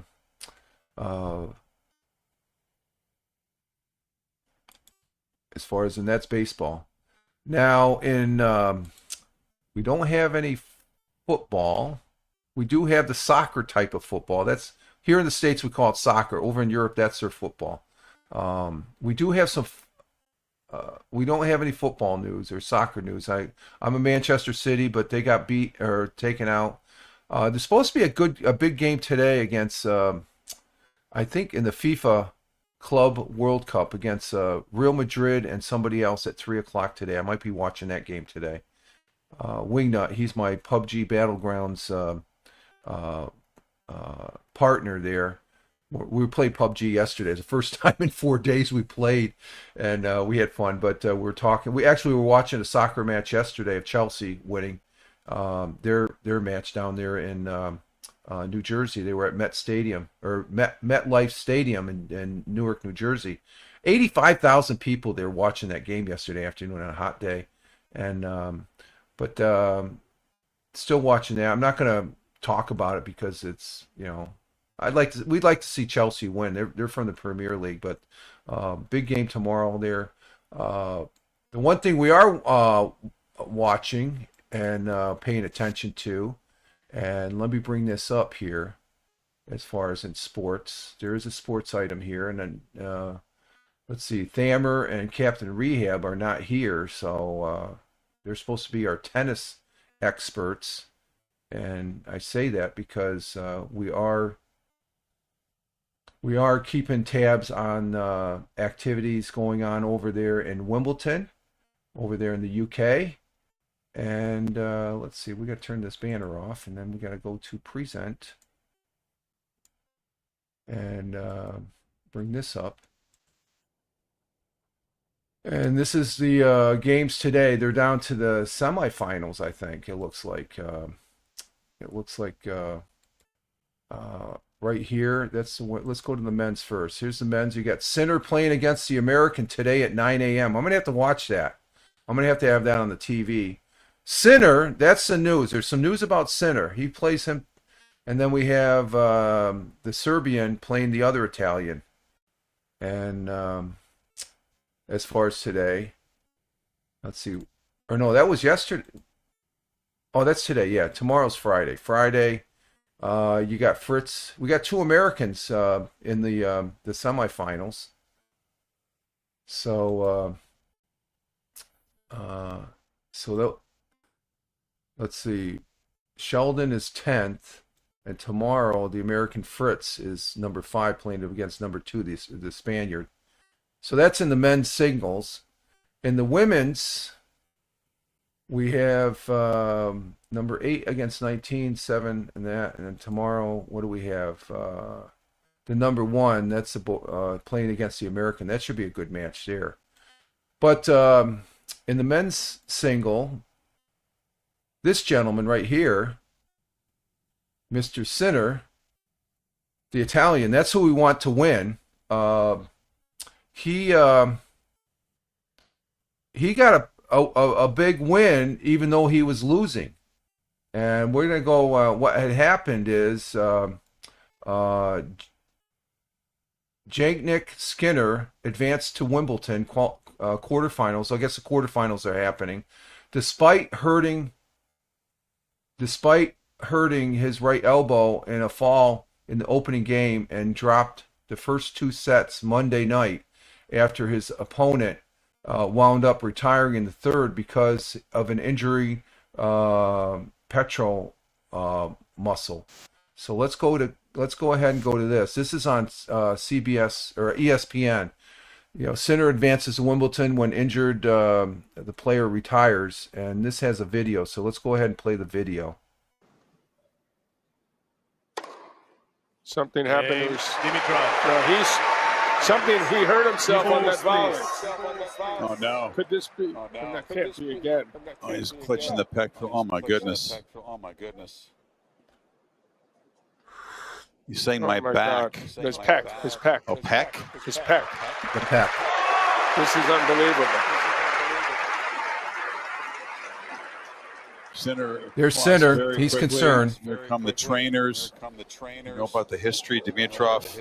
far as, and that's baseball. Now we don't have any football. We do have the soccer type of football. That's here in the States we call it soccer. Over in Europe, that's their football. We do have some we don't have any football news or soccer news. I'm a Manchester City, but they got beat or taken out. There's supposed to be a big game today against I think in the FIFA Club World Cup against Real Madrid and somebody else at 3 o'clock today. I might be watching that game today. Wingnut, he's my PUBG Battlegrounds partner there. We played PUBG yesterday. It's the first time in 4 days we played, and we had fun. But we're talking. We were watching a soccer match yesterday of Chelsea winning their match down there in New Jersey. They were at MetLife Stadium in Newark, New Jersey. 85,000 people there watching that game yesterday afternoon on a hot day, and but still watching that. I'm not going to talk about it because it's we'd like to see Chelsea win. They're from the Premier League, but big game tomorrow there. The one thing we are watching and paying attention to, and let me bring this up here as far as in sports. There is a sports item here, and then let's see, Thamer and Captain Rehab are not here, so they're supposed to be our tennis experts. And I say that because we are keeping tabs on activities going on over there in Wimbledon, over there in the UK. And let's see, we got to turn this banner off, and then we got to go to present and bring this up. And this is the games today. They're down to the semifinals, I think. It looks like right here. That's let's go to the men's first. Here's the men's. You got Sinner playing against the American today at 9 a.m. I'm gonna have to watch that. I'm gonna have to have that on the TV. Sinner, that's the news. There's some news about Sinner. He plays him, and then we have the Serbian playing the other Italian. And as far as today, let's see. Or no, that was yesterday. Oh, that's today. Yeah, tomorrow's Friday. Friday, you got Fritz. We got two Americans in the semifinals. So let's see. Sheldon is 10th, and tomorrow the American Fritz is number 5 playing against number 2, the Spaniard. So that's in the men's singles. In the women's, we have number 8 against 19, 7, and that. And then tomorrow, what do we have? The number 1, that's playing against the American. That should be a good match there. But in the men's single, this gentleman right here, Mr. Sinner, the Italian, that's who we want to win. He got a big win, even though he was losing. And we're going to go, what had happened is Janknik Skinner advanced to Wimbledon quarterfinals. I guess the quarterfinals are happening. Despite hurting his right elbow in a fall in the opening game, and dropped the first 2 sets Monday night after his opponent wound up retiring in the third because of an injury petrol muscle. So let's go ahead and go to this. This is on CBS or ESPN. Sinner advances to Wimbledon when injured. The player retires, and this has a video. So let's go ahead and play the video. Something happened to he hurt himself on that volley. Oh no! Could this be? That can't be again. Oh, he's clutching the pec. Oh my goodness! He's saying my back. God. His pec. Oh, pec? His pec. The pec. This is unbelievable. There's Sinner. He's quickly. concerned. Here come the trainers. You know about the history. Dimitrov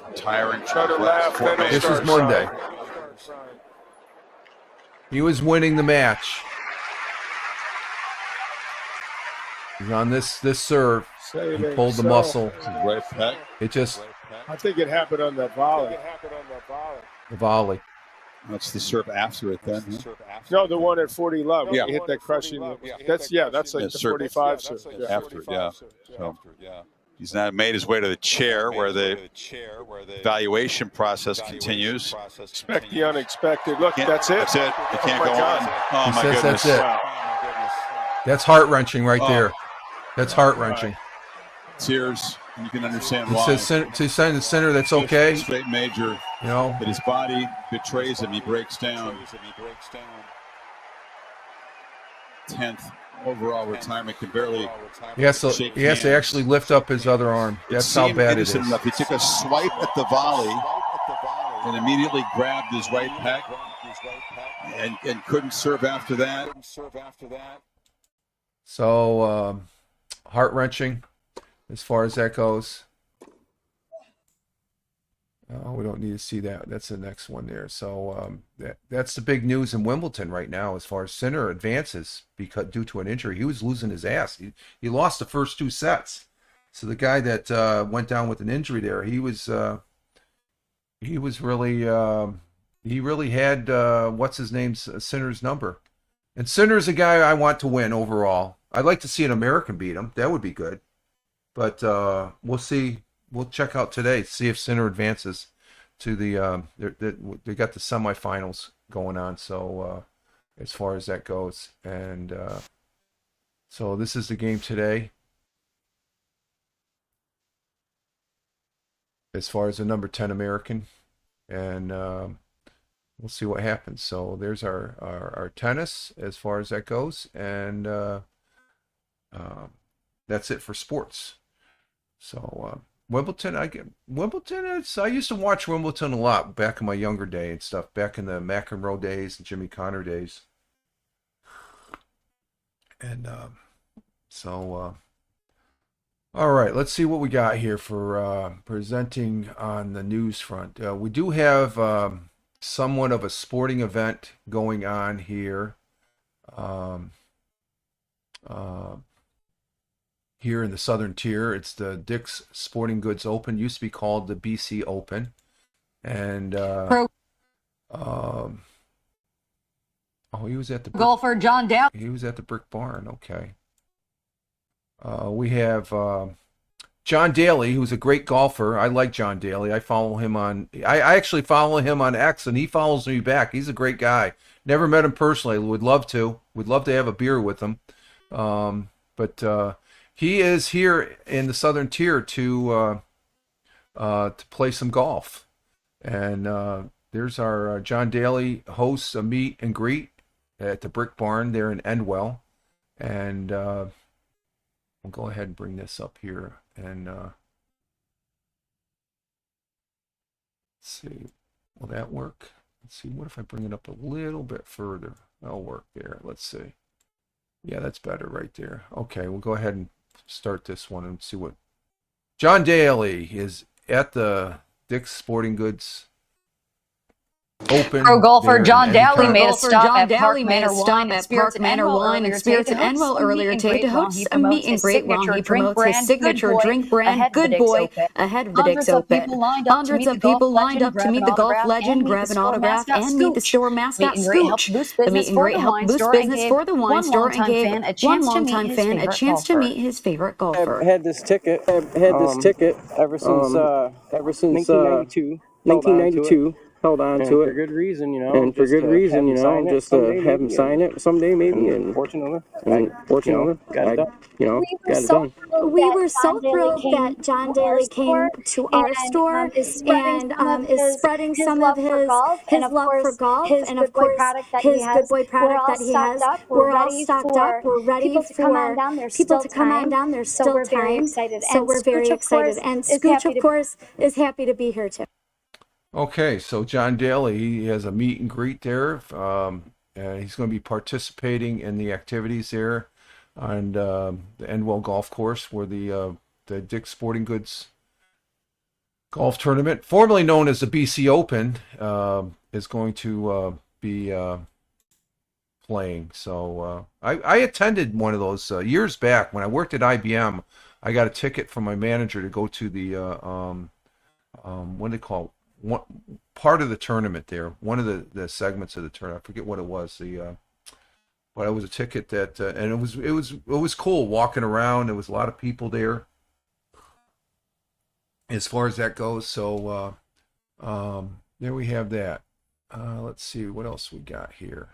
retiring. Try to laugh. This is Monday. He was winning the match. He's on this serve. He pulled the muscle. Right pec. It just. I think it happened on that volley. The volley. That's the serve after it then. Huh? No, the one at 40 love. Yeah. He hit that crushing. That's like Yeah, the serve. 45 serve. Yeah. After it, yeah. So he's now made his way to the chair where the evaluation process continues. Expect the unexpected. Look, that's it. That's it. You can't my go God. on. Oh He my says goodness. that's it. Wow. That's heart-wrenching right Oh. there. That's heart-wrenching. Tears. You can understand He why. says to send the center, that's okay. Straight major. You know, But his body betrays him. He breaks down. 10th overall retirement. Could barely. he has to actually lift up his other arm. That's how bad it is. Innocent enough. He took a swipe at the volley and immediately grabbed his right pec and couldn't serve after that. So heart-wrenching as far as that goes. We don't need to see that. That's the next one there. So that's the big news in Wimbledon right now as far as Sinner advances due to an injury. He was losing his ass. He lost the first 2 sets. So the guy that went down with an injury there, he really had what's his name's Sinner's number. And Sinner's a guy I want to win overall. I'd like to see an American beat him. That would be good. But we'll see. We'll check out today, see if Sinner advances to the. They got the semifinals going on. So as far as that goes, and so this is the game today. As far as the number 10 American, and we'll see what happens. So there's our tennis as far as that goes, and that's it for sports. So Wimbledon, I used to watch Wimbledon a lot back in my younger day and stuff, back in the McEnroe days and Jimmy Connor days. And all right, let's see what we got here for presenting on the news front. We do have somewhat of a sporting event going on here. Here in the Southern Tier, it's the Dick's Sporting Goods Open. Used to be called the BC Open, and he was at the Golfer John Dow. He was at the Brick Barn. Okay. We have John Daly, who's a great golfer. I like John Daly. I follow him on. I actually follow him on X, and he follows me back. He's a great guy. Never met him personally. Would love to. Would love to have a beer with him. But he is here in the Southern Tier to play some golf. And there's our John Daly hosts a meet and greet at the Brick Barn there in Endwell. And we'll go ahead and bring this up here. And let's see, will that work? Let's see, what if I bring it up a little bit further? That'll work there. Let's see. Yeah, that's better right there. Okay, we'll go ahead and start this one and see what John Daly is at the Dick's Sporting Goods Open. Pro golfer John Daly Daly made a stop at Park Manor Wine and Spirits in Endwell earlier today to host a meet and greet while he promotes his signature drink brand Good Boy ahead of the Dick's Open. Hundreds of people lined up to meet the golf legend, grab an autograph, and meet the store mascot Scooch. The meet and greet helped boost business for the wine store and gave one longtime fan a chance to meet his favorite golfer. I had this ticket. Ever since 1992. Held on to it. For good reason, you know. And for good reason, you know. Just to have him sign it someday, maybe. And fortunately, got it done. Got it done. We were so thrilled that John Daly came to our store and is spreading some of his love for golf and of course his Good Boy product that he has. We're all stocked up. We're ready for people to come on down. There's still time. So we're very excited. And Scooch, of course, is happy to be here too. Okay, so John Daly, he has a meet and greet there. And he's going to be participating in the activities there on the Endwell Golf Course, where the Dick's Sporting Goods Golf Tournament, formerly known as the BC Open, is going to be playing. So I attended one of those years back when I worked at IBM. I got a ticket from my manager to go to the what do they call it? part of the tournament there. One of the segments of the tournament. I forget what it was. But it was a ticket that, and it was cool walking around. There was a lot of people there. As far as that goes, so there we have that. Let's see what else we got here.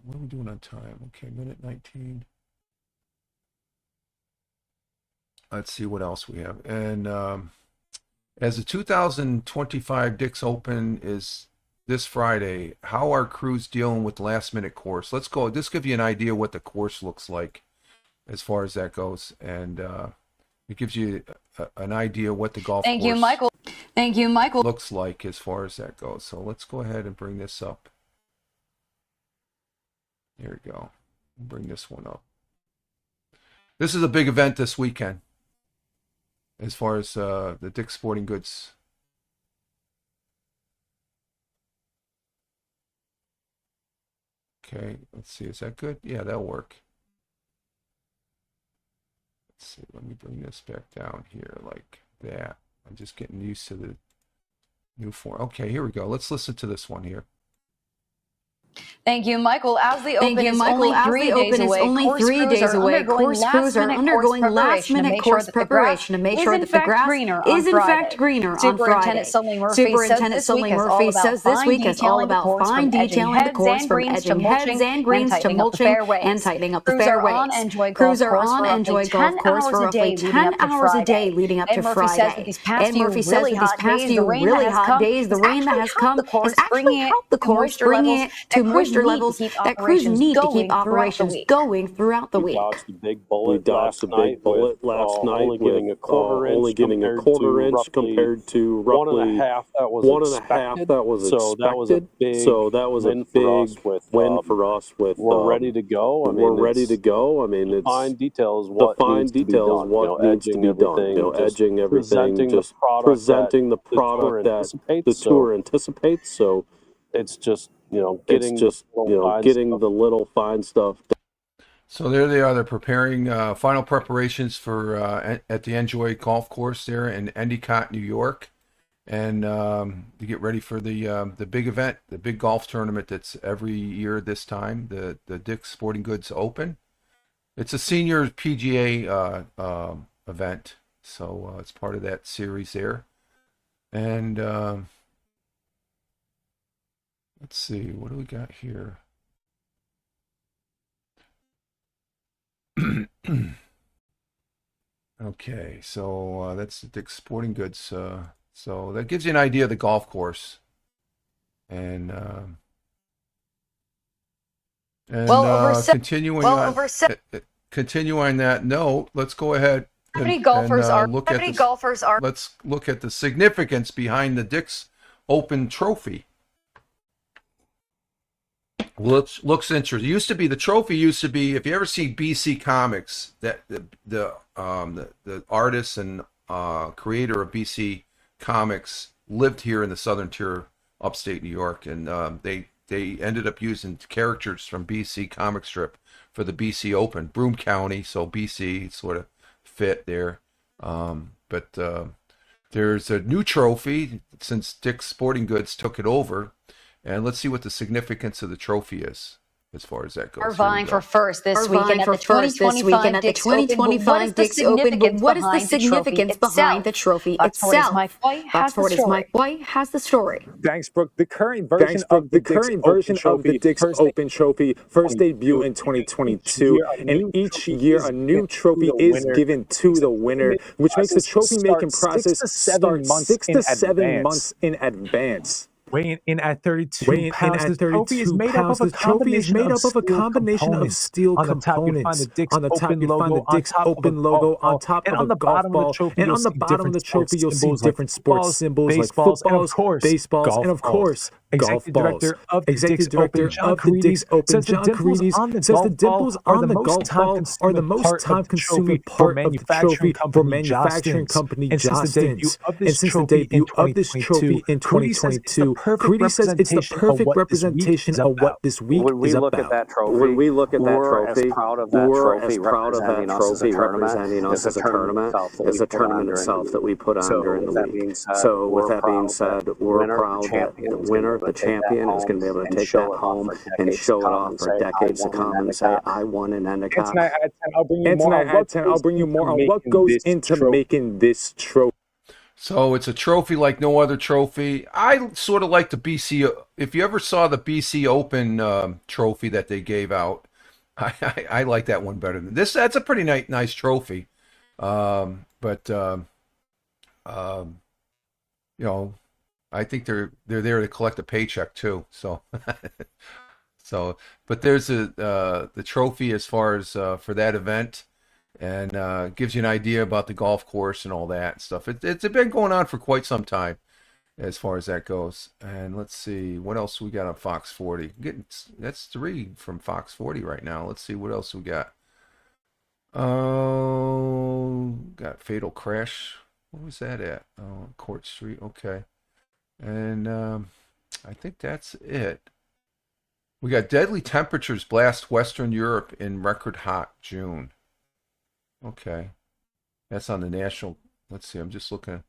What are we doing on time? Okay, minute 19. Let's see what else we have. And as the 2025 Dick's Open is this Friday, how are crews dealing with last-minute course? Let's go. This give you an idea what the course looks like as far as that goes. And it gives you an idea what the golf Thank course you, Michael. Thank you, Michael. looks like as far as that goes. So let's go ahead and bring this up. There we go. Bring this one up. This is a big event this weekend as far as the Dick's Sporting Goods. Okay, let's see. Is that good? Yeah, that'll work. Let's see. Let me bring this back down here like that. I'm just getting used to the new form. Okay, here we go. Let's listen to this one here. Thank you, Michael. As the Open is only 3 days away, course crews are undergoing last-minute course preparation to make sure that the grass is in fact greener on Friday. Superintendent Sully Murphy says this week is all about fine detailing the course from edging heads and greens to mulching and tightening up the fairways. Crews are on Enjoy Golf Course for roughly 10 hours a day leading up to Friday. And Murphy says that these past few really hot days, the rain that has come has actually helped the course, bringing it to moisture levels that crews need to keep operations going throughout the week. We dodged a big bullet last night, only getting a quarter inch compared to roughly 1.5 that was expected. So that was a big win for us. We're ready to go. I mean, it's fine details. What needs to be done. Edging everything, just presenting the product that the tour anticipates. So it's just getting the little fine stuff. So there they are. They're preparing final preparations for at the Enjoy Golf Course there in Endicott, New York, and to get ready for the big event, the big golf tournament that's every year this time, the Dick's Sporting Goods Open. It's a senior PGA event, so it's part of that series there, and. Let's see, what do we got here? Okay, so that's the Dick's Sporting Goods. So that gives you an idea of the golf course. And continuing on that note, let's go ahead. How many golfers are? Let's look at the significance behind the Dick's Open Trophy. Looks interesting. The trophy used to be, if you ever see BC Comics, that the artist and creator of BC Comics lived here in the Southern Tier, upstate New York, and they ended up using characters from BC comic strip for the BC Open. Broome County, so BC sort of fit there. But there's a new trophy since Dick's Sporting Goods took it over. And let's see what the significance of the trophy is as far as that goes. Are vying for first this weekend at the 2025 Dick's Open. But what is the significance behind the trophy itself? Fox 40's Mike White has the story. Thanks, Brooke. The current version of the Dick's Open Trophy first debuted in 2022, and each year a new trophy is given to the winner, which makes the trophy-making process start 6 to 7 months in advance. Weighing in at 32 pounds, the trophy is made up of a combination of steel components. On the top, you find the Dick's Open logo on top of a golf ball, and on the bottom of the trophy, you'll see different sports symbols like footballs, baseballs, and of course, golf balls. Executive Director of the Dick's Open, John Carides, says the dimples on the golf ball are the most time-consuming part of the trophy for manufacturing company Johnston's. And since the debut of this trophy in 2022, Creedy says it's the perfect representation of what this week is about. When we look at that we're trophy, as proud of that we're trophy, as proud of that trophy representing us as a tournament, as a tournament itself that we put on during the week. So with that being said, we're proud that the winner, the champion, is going to be able to take that home and show it off for decades to come and say, I won an Endicott. And tonight at 10, I'll bring you more on what goes into making this trophy. So it's a trophy like no other trophy. I sort of like the BC. If you ever saw the BC Open trophy that they gave out, I like that one better than this. That's a pretty nice trophy. But you know, I think they're there to collect a paycheck too. So but there's the trophy as far as for that event. And gives you an idea about the golf course and all that stuff. It's been going on for quite some time as far as that goes. And let's see, what else we got on Fox 40? That's 3 from Fox 40 right now. Let's see what else we got. Oh, got Fatal Crash. What was that at? Oh, Court Street. Okay. And I think that's it. We got deadly temperatures blast Western Europe in record hot June. Okay. That's on the national. Let's see. I'm just looking.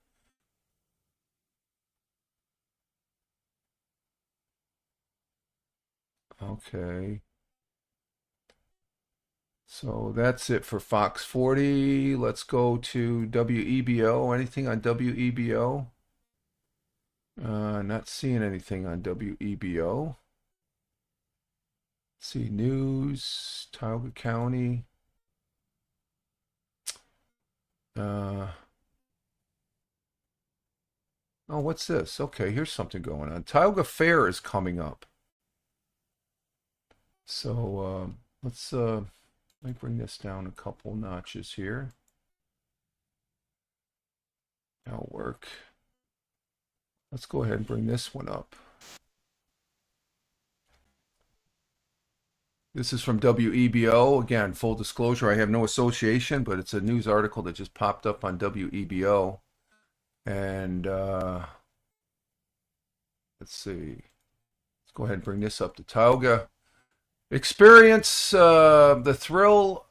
Okay. So that's it for Fox 40. Let's go to WEBO. Anything on WEBO? Not seeing anything on WEBO. Let's see. News. Tioga County. Oh, what's this? Okay, here's something going on. Tioga Fair is coming up. So let me bring this down a couple notches here. That'll work. Let's go ahead and bring this one up. This is from WEBO. Again, full disclosure, I have no association, but it's a news article that just popped up on WEBO. And let's see. Let's go ahead and bring this up to Tioga. Experience the thrill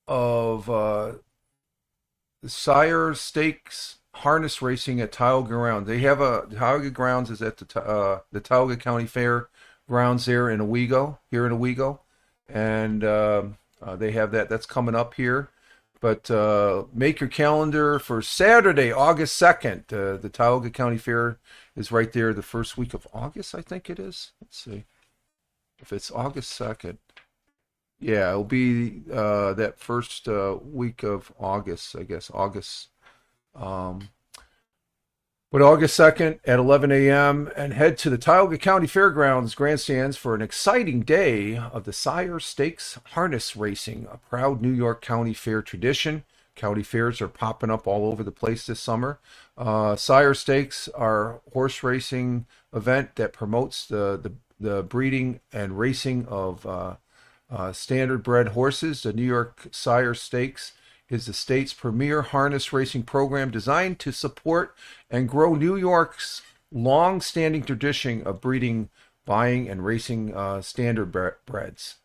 of the Sire Stakes harness racing at Tioga Grounds. They have Tioga Grounds is at the Tioga County Fair grounds there in Owego, here in Owego, and they have that's coming up here. But make your calendar for Saturday, August 2nd. The Tioga County Fair is right there the first week of August, I think it is. Let's see if it's August 2nd. Yeah, it'll be that first week of August, I guess, August. But August 2nd at 11 a.m. and head to the Tioga County Fairgrounds grandstands for an exciting day of the Sire Stakes harness racing, a proud New York County Fair tradition. County fairs are popping up all over the place this summer. Sire Stakes are horse racing event that promotes the breeding and racing of standard bred horses. The New York Sire Stakes is the state's premier harness racing program designed to support and grow New York's long-standing tradition of breeding, buying, and racing standard breds.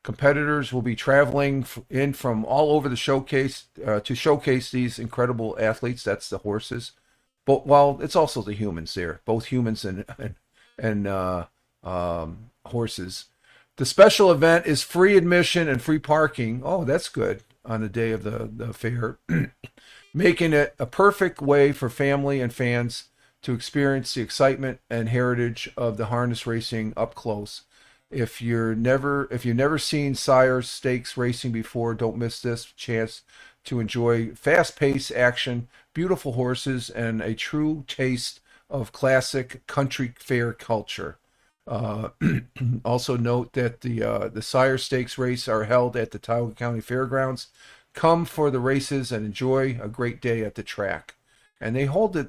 Competitors will be traveling in from all over the showcase to showcase these incredible athletes. That's the horses, but well, it's also the humans there, both humans and horses. The special event is free admission and free parking. Oh, that's good. On the day of the fair, making it a perfect way for family and fans to experience the excitement and heritage of the harness racing up close. If you've never seen Sire Stakes racing before, don't miss this chance to enjoy fast-paced action, beautiful horses, and a true taste of classic country fair culture. Also note that the Sire Stakes race are held at the Tioga County Fairgrounds. Come for the races and enjoy a great day at the track. And they hold the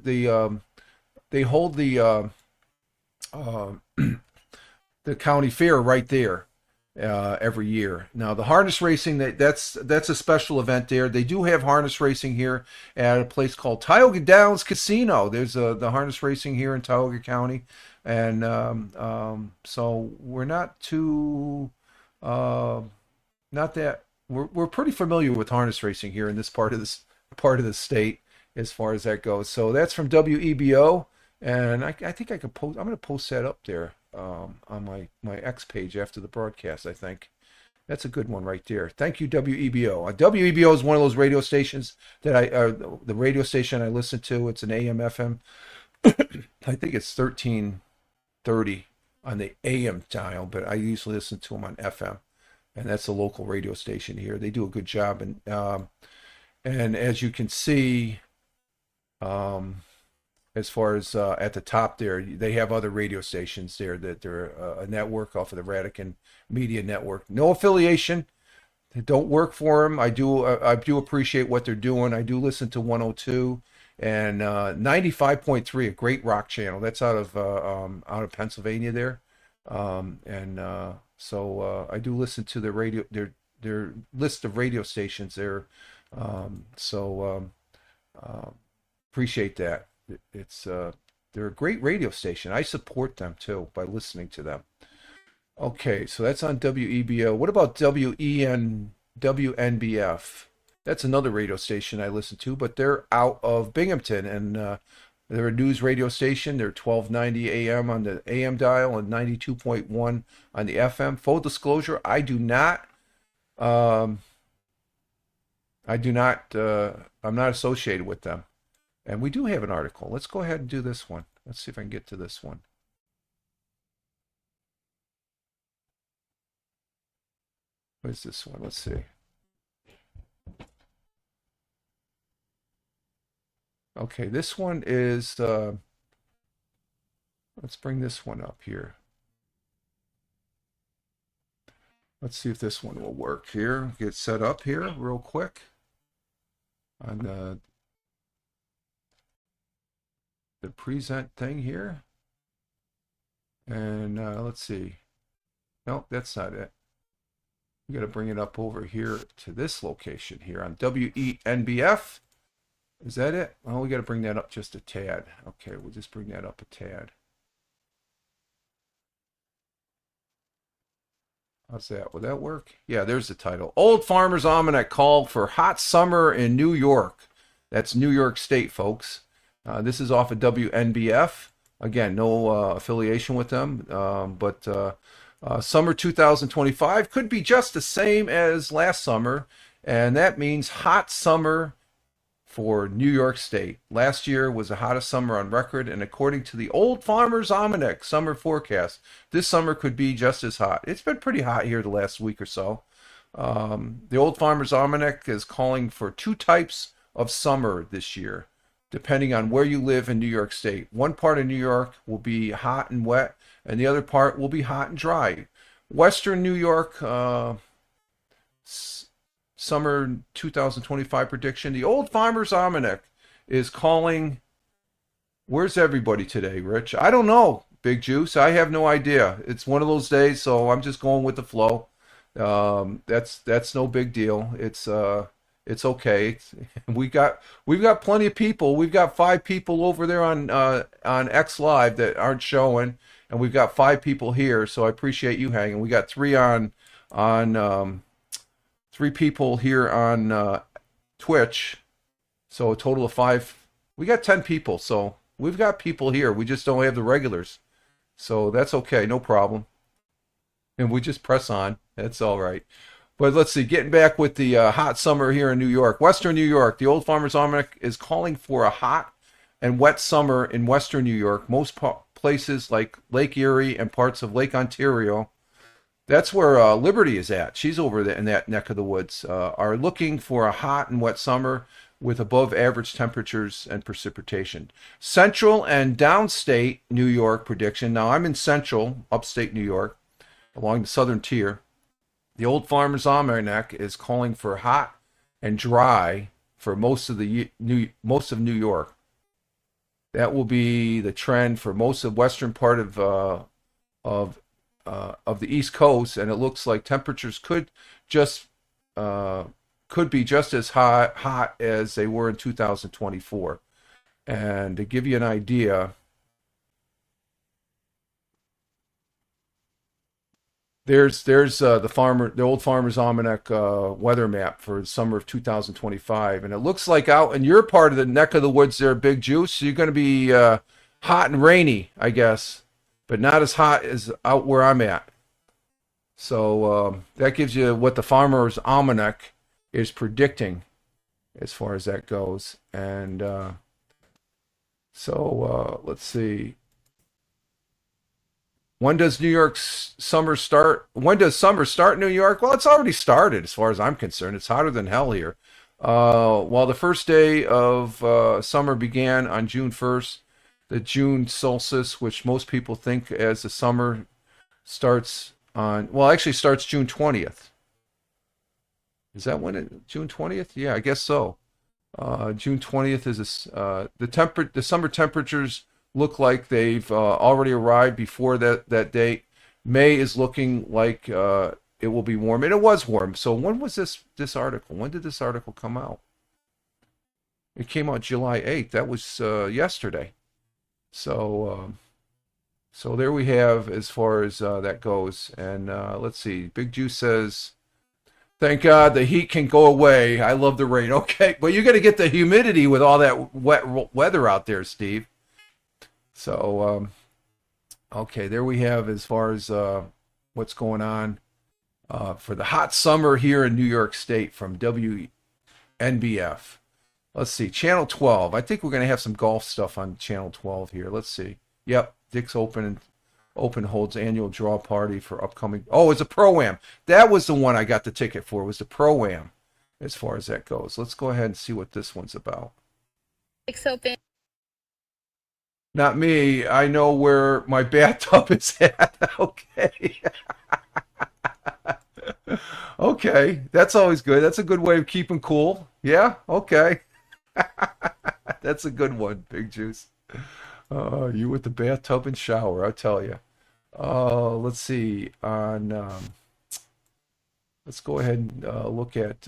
the county fair right there. every year. Now the harness racing, that's a special event there. They do have harness racing here at a place called Tioga Downs Casino. There's the harness racing here in Tioga County, and so we're not too not that we're pretty familiar with harness racing here in this part of the state as far as that goes. So that's from WEBO, and I think I could post. I'm going to post that up there on my X page after the broadcast. I think that's a good one right there. Thank you, WEBO. WEBO is one of those radio stations that the radio station I listen to. It's an AM FM. I think it's 1330 on the AM dial, but I usually listen to them on FM. And that's a local radio station here. They do a good job, and as you can see, as far as at the top there, they have other radio stations there that they're a network off of the Radican Media Network. No affiliation. They don't work for them. I do appreciate what they're doing. I do listen to 102 and 95.3, a great rock channel. That's out of Pennsylvania there, so I do listen to their radio, their list of radio stations there. Appreciate that. They're a great radio station. I support them too by listening to them. Okay, so that's on WEBO. What about WNBF? That's another radio station I listen to, but they're out of Binghamton, and they're a news radio station. They're 1290 AM on the AM dial and 92.1 on the FM. Full disclosure, I'm not associated with them. And we do have an article. Let's go ahead and do this one. Let's see if I can get to this one. What is this one? Let's see. Okay, this one is, let's bring this one up here. Let's see if this one will work here. Get set up here real quick on the present thing here. And let's see. Nope, that's not it. We got to bring it up over here to this location here on WENBF. Is that it? Oh, we got to bring that up just a tad. Okay, we'll just bring that up a tad. How's that? Will that work? Yeah, there's the title. Old Farmer's Almanac called for hot summer in New York. That's New York State, folks. This is off of WNBF. Again, no affiliation with them, but summer 2025 could be just the same as last summer, and that means hot summer for New York State. Last year was the hottest summer on record, and according to the Old Farmer's Almanac summer forecast, this summer could be just as hot. It's been pretty hot here the last week or so. The Old Farmer's Almanac is calling for two types of summer this year, depending on where you live in New York State. One part of New York will be hot and wet, and the other part will be hot and dry. Western New York, summer 2025 prediction. The Old Farmer's Almanac is calling. Where's everybody today, Rich? I don't know, Big Juice. I have no idea. It's one of those days, so I'm just going with the flow. That's no big deal. It's okay. We've got plenty of people. We've got 5 people over there on X Live that aren't showing, and we've got 5 people here. So I appreciate you hanging. We got 3 3 people here on Twitch, so a total of 5. We got 10 people, so we've got people here. We just don't have the regulars, so that's okay, no problem. And we just press on. That's all right. But let's see, getting back with the hot summer here in New York. Western New York, the Old Farmer's Almanac is calling for a hot and wet summer in Western New York. Most places like Lake Erie and parts of Lake Ontario, that's where Liberty is at. She's over there in that neck of the woods. Are looking for a hot and wet summer with above average temperatures and precipitation. Central and downstate New York prediction. Now I'm in central, upstate New York, along the southern tier. The Old Farmer's Almanac is calling for hot and dry for most of New York. That will be the trend for most of western part of of the East Coast, and it looks like temperatures could be just as hot as they were in 2024. And to give you an idea, there's the old Farmer's Almanac weather map for the summer of 2025, and it looks like out in your part of the neck of the woods there, Big Juice, you're going to be hot and rainy, I guess, but not as hot as out where I'm at. So that gives you what the Farmer's Almanac is predicting as far as that goes. And let's see. When does New York's summer start? When does summer start in New York? Well, it's already started as far as I'm concerned. It's hotter than hell here. While the first day of summer began on June 1st, the June solstice, which most people think as the summer starts actually starts June 20th. Is that when June 20th? Yeah, I guess so. June 20th is the summer temperatures look like they've already arrived before that date. May is looking like it will be warm, and it was warm. So when was this article? When did this article come out? It came out July 8th. That was yesterday. So there we have as far as that goes. And let's see. Big Juice says, thank God the heat can go away. I love the rain. Okay, but you got to get the humidity with all that wet weather out there, Steve. So, okay, there we have as far as what's going on for the hot summer here in New York State from WNBF. Let's see, Channel 12. I think we're going to have some golf stuff on Channel 12 here. Let's see. Yep, Dick's Open holds annual draw party for upcoming. Oh, it's a Pro-Am. That was the one I got the ticket for, was the Pro-Am as far as that goes. Let's go ahead and see what this one's about. Dick's Open. Not me. I know where my bathtub is at. Okay. Okay. That's always good. That's a good way of keeping cool. Yeah. Okay. That's a good one, Big Juice. You with the bathtub and shower, I tell you. Let's see. Let's go ahead and look at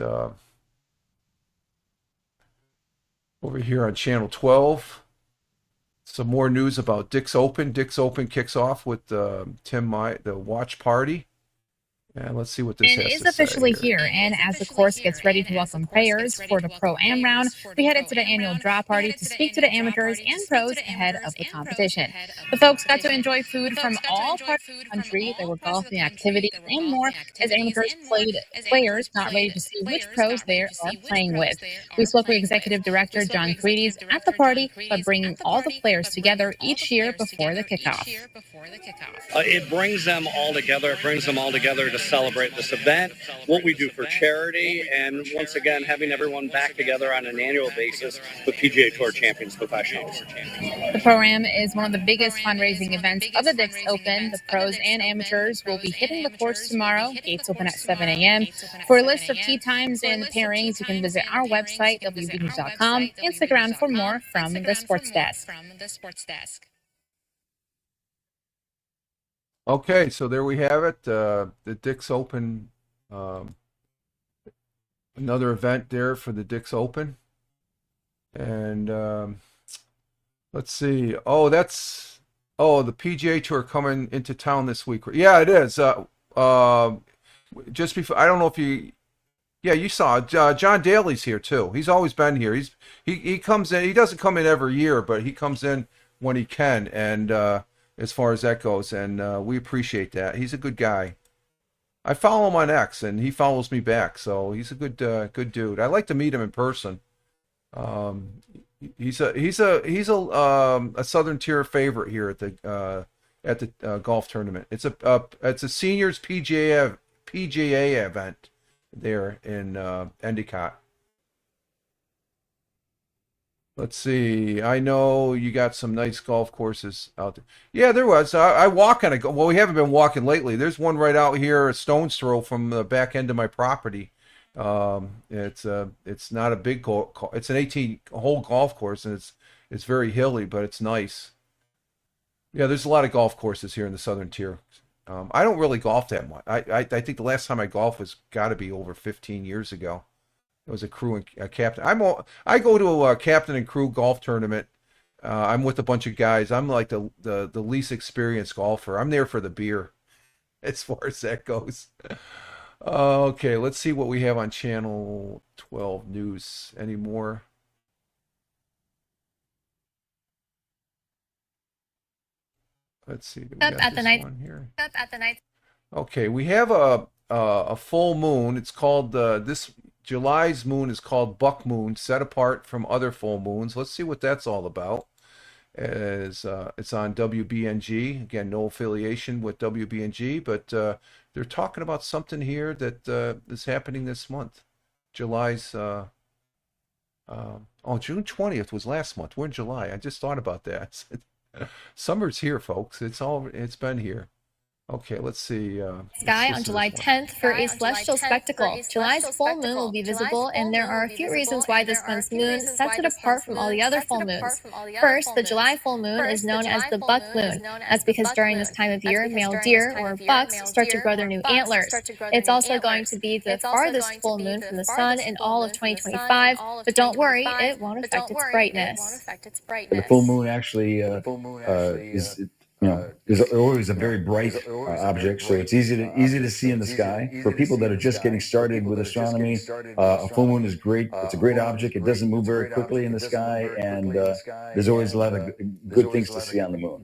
over here on Channel 12. Some more news about Dick's Open. Dick's Open kicks off with the watch party. And let's see what this has is to say officially here, and as the course gets ready to welcome players for the Pro-Am round, we headed to the annual draw party to speak to the amateurs and pros ahead of the competition. The folks got to enjoy food from all parts of the country. There were golfing activities and more as amateurs played players not ready to see which pros they are playing with. We spoke with Executive Director John Freedes at the party about bringing all the players together each year before the kickoff. It brings them all together. It brings them all together to celebrate this event, what we do for charity, and once again, having everyone back together on an annual basis with PGA Tour champions professionals. The Pro-Am is one of the biggest fundraising events of the Dick's Open. The pros and amateurs will be hitting the course tomorrow. Gates open at 7 a.m. For a list of tee times and pairings, you can visit our website, wbnews.com, and stick around for more from the Sports Desk. Okay, so there we have it. The Dick's Open, another event there for the Dick's Open. And let's see. Oh, the PGA Tour coming into town this week. Yeah, it is. Just before, I don't know if you saw John Daly's here too. He's always been here. He comes in. He doesn't come in every year, but he comes in when he can. And as far as that goes, and we appreciate that. He's a good guy. I follow him on X, and he follows me back, so he's a good dude. I like to meet him in person. He's a Southern Tier favorite here at the golf tournament. It's a seniors PGA event there in Endicott. Let's see. I know you got some nice golf courses out there. Yeah, there was. I walk on well, we haven't been walking lately. There's one right out here, a stone's throw from the back end of my property. It's not a big it's an 18-hole golf course, and it's very hilly, but it's nice. Yeah, there's a lot of golf courses here in the Southern Tier. I don't really golf that much. I think the last time I golfed was got to be over 15 years ago. It was a crew and a captain. I go to a captain and crew golf tournament. I'm with a bunch of guys. I'm like the least experienced golfer. I'm there for the beer, as far as that goes. Okay, let's see what we have on channel 12 news. Any more? Let's see. We got At the this night. one here. Up at the night. Okay, we have a full moon. It's called this July's moon is called Buck Moon, set apart from other full moons. Let's see what that's all about. As it's on WBNG. Again, no affiliation with WBNG, but they're talking about something here that is happening this month. July's June 20th was last month. We're in July. I just thought about that. Summer's here, folks. It's been here. Okay, let's see. Sky on July 10th for a celestial spectacle. July's full moon will be visible, and there are a few reasons why this month's moon sets it apart from all the other full moons. First, the July full moon is known as the buck moon. That's because during this time of year, male deer, or bucks, start to grow their new antlers. It's also going to be the farthest full moon from the sun in all of 2025, but don't worry, it won't affect its brightness. The full moon actually is always a very bright object, so it's easy to see in the sky. For people that are just getting started with astronomy, a full moon is great. It's a great object. It doesn't move very quickly in the sky, and there's always a lot of good things to see on the moon.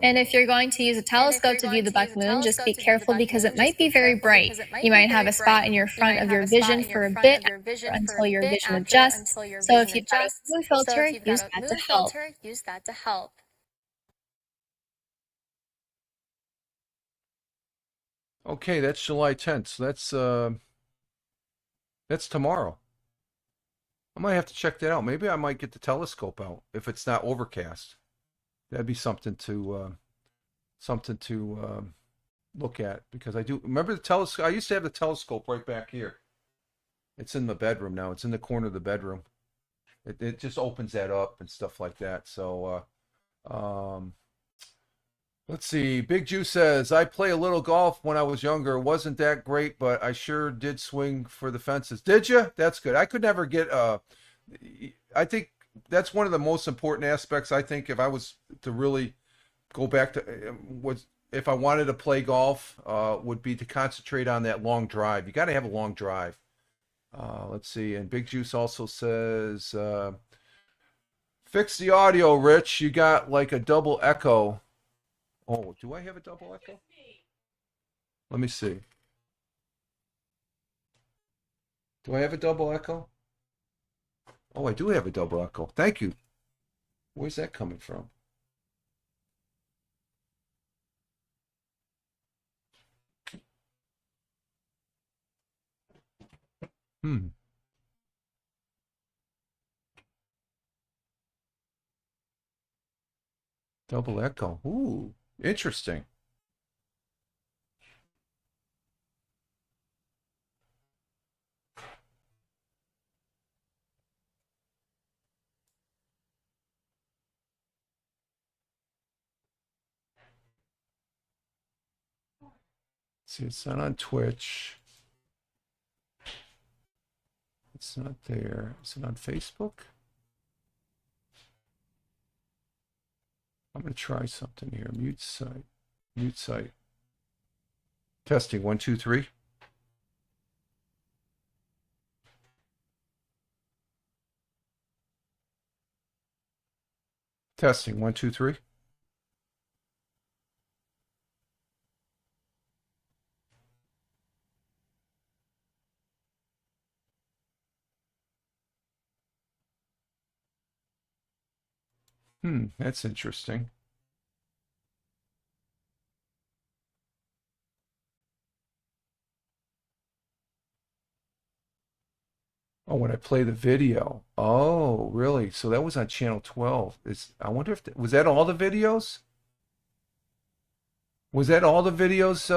And if you're going to use a telescope to view the buck moon, just be careful because it might be very bright. You might have a spot in your front of your vision for a bit until your vision adjusts. So if you've got a moon filter, use that to help. Okay, that's July 10th. So that's tomorrow. I might have to check that out. Maybe I might get the telescope out if it's not overcast. That'd be something to look at, because I do remember the telescope. I used to have the telescope right back here. It's in the bedroom now. It's in the corner of the bedroom. It just opens that up and stuff like that. So let's see. Big Jew says, I play a little golf when I was younger. It wasn't that great, but I sure did swing for the fences. Did you? That's good. I could never get I think that's one of the most important aspects. I think if I was to really go back to if I wanted to play golf, would be to concentrate on that long drive. You got to have a long drive. Let's see. And Big Juice also says, fix the audio, Rich. You got like a double echo. Oh, do I have a double echo? Let me see. Do I have a double echo? Oh, I do have a double echo. Thank you. Where's that coming from? Double echo. Ooh, interesting. See, it's not on Twitch. It's not there. Is it on Facebook? I'm going to try something here. Mute site. Mute site. Testing. 1, 2, 3. Testing. 1, 2, 3. That's interesting. Oh, when I play the video. Oh, really? So that was on channel 12. I wonder if was that all the videos? Was that all the videos?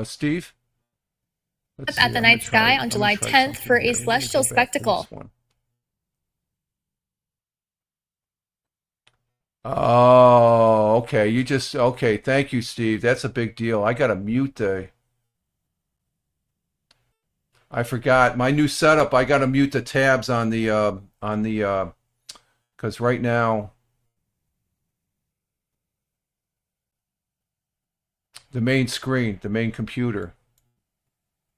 Steve? Let's at see, the I'm gonna night sky on I'm gonna July try 10th something for here. a Let me celestial go back to this spectacle. one. Oh, okay. Okay. Thank you, Steve. That's a big deal. I gotta mute I forgot my new setup. I gotta mute the tabs on because right now the main screen, the main computer.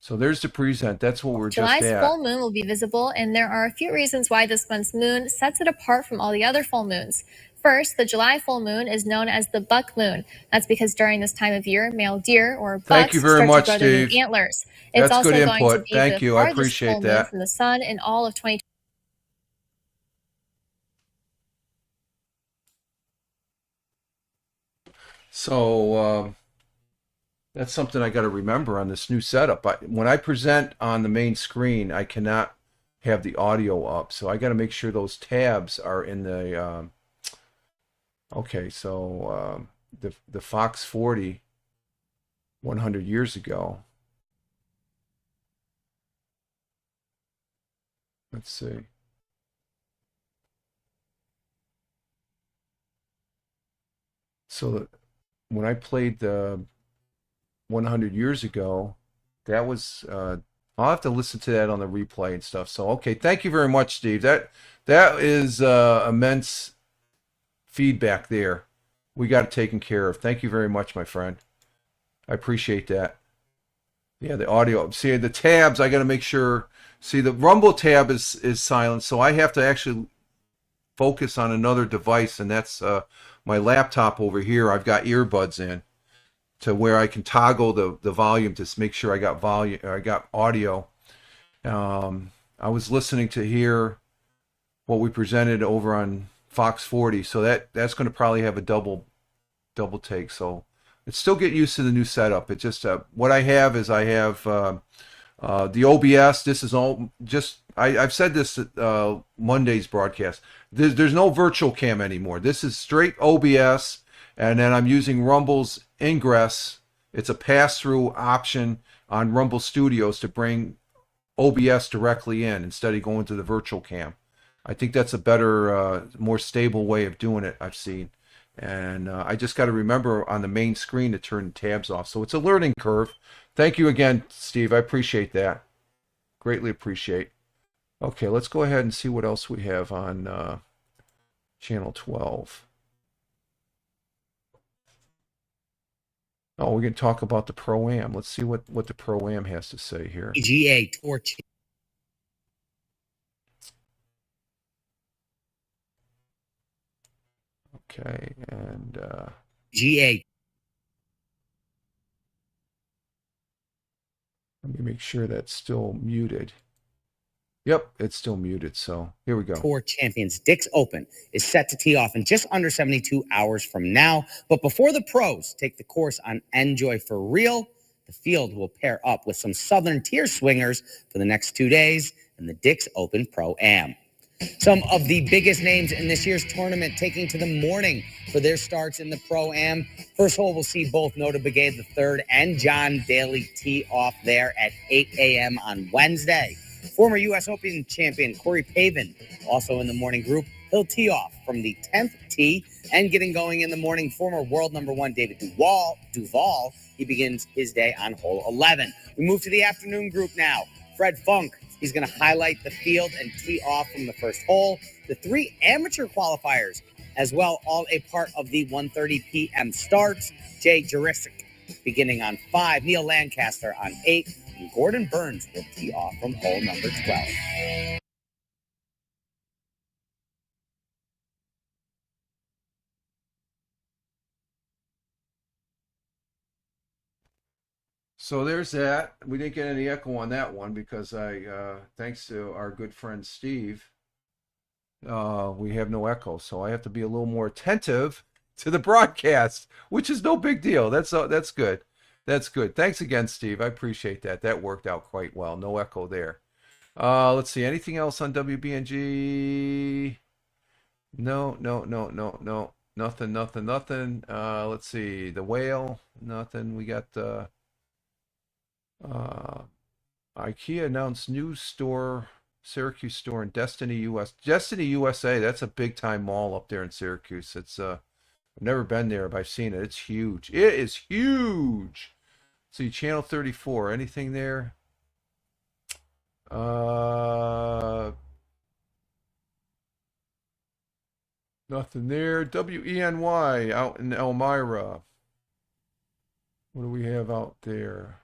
So there's the present. That's what we're just July's at. full moon will be visible, and there are a few reasons why this month's moon sets it apart from all the other full moons. First, the July full moon is known as the buck moon. That's because during this time of year, male deer or Thank you bucks very start to much, grow their new Steve. antlers. It's That's good also going to input. be Thank the you. I farthest full appreciate moon that. from the sun in all of 2020. So that's something I got to remember on this new setup. When I present on the main screen, I cannot have the audio up, so I got to make sure those tabs are in the. Okay, so the Fox 40, 100 years ago. Let's see. So when I played the 100 years ago, that was I'll have to listen to that on the replay and stuff. So okay, thank you very much, Steve. That is immense feedback there. We got it taken care of. Thank you very much, my friend. I appreciate that. Yeah, the audio. See the tabs. I got to make sure. See the Rumble tab is silent, so I have to actually focus on another device, and that's my laptop over here. I've got earbuds in to where I can toggle the volume to make sure I got volume. I got audio. I was listening to hear what we presented over on Fox 40, so that's going to probably have a double take. So it's still get used to the new setup. It just what I have is I have the OBS. This is all just I've said this at Monday's broadcast. There's no virtual cam anymore. This is straight OBS, and then I'm using Rumble's Ingress. It's a pass-through option on Rumble Studios to bring OBS directly in instead of going to the virtual cam. I think that's a better, more stable way of doing it, I've seen. And I just got to remember on the main screen to turn the tabs off. So it's a learning curve. Thank you again, Steve. I appreciate that. Greatly appreciate. Okay, let's go ahead and see what else we have on channel 12. Oh, we're going to talk about the Pro-Am. Let's see what the Pro-Am has to say here. PGA Tour. Okay, and GA. let me make sure that's still muted. Yep, it's still muted, so here we go. Tour Champions Dick's Open is set to tee off in just under 72 hours from now. But before the pros take the course on Enjoy for Real, the field will pair up with some Southern Tier swingers for the next 2 days in the Dick's Open Pro-Am. Some of the biggest names in this year's tournament taking to the morning for their starts in the Pro-Am. First hole will see both Nota Begay III and John Daly tee off there at 8 a.m. on Wednesday. Former U.S. Open champion Corey Pavin, also in the morning group. He'll tee off from the 10th tee and getting going in the morning. Former world number one David Duval, he begins his day on hole 11. We move to the afternoon group now. Fred Funk, he's going to highlight the field and tee off from the first hole. The 3 amateur qualifiers as well, all a part of the 1:30 p.m. starts. Jay Jurisic beginning on 5, Neil Lancaster on 8, and Gordon Burns will tee off from hole number 12. So there's that. We didn't get any echo on that one because thanks to our good friend Steve, we have no echo. So I have to be a little more attentive to the broadcast, which is no big deal. That's good. That's good. Thanks again, Steve. I appreciate that. That worked out quite well. No echo there. Let's see. Anything else on WBNG? No. Nothing. Let's see. The Whale. Nothing. We got IKEA announced new store, Syracuse store in Destiny, Destiny, USA. That's a big time mall up there in Syracuse. It's I've never been there, but I've seen it. It's huge. It is huge. See, Channel 34. Anything there? Nothing there. WENY out in Elmira. What do we have out there?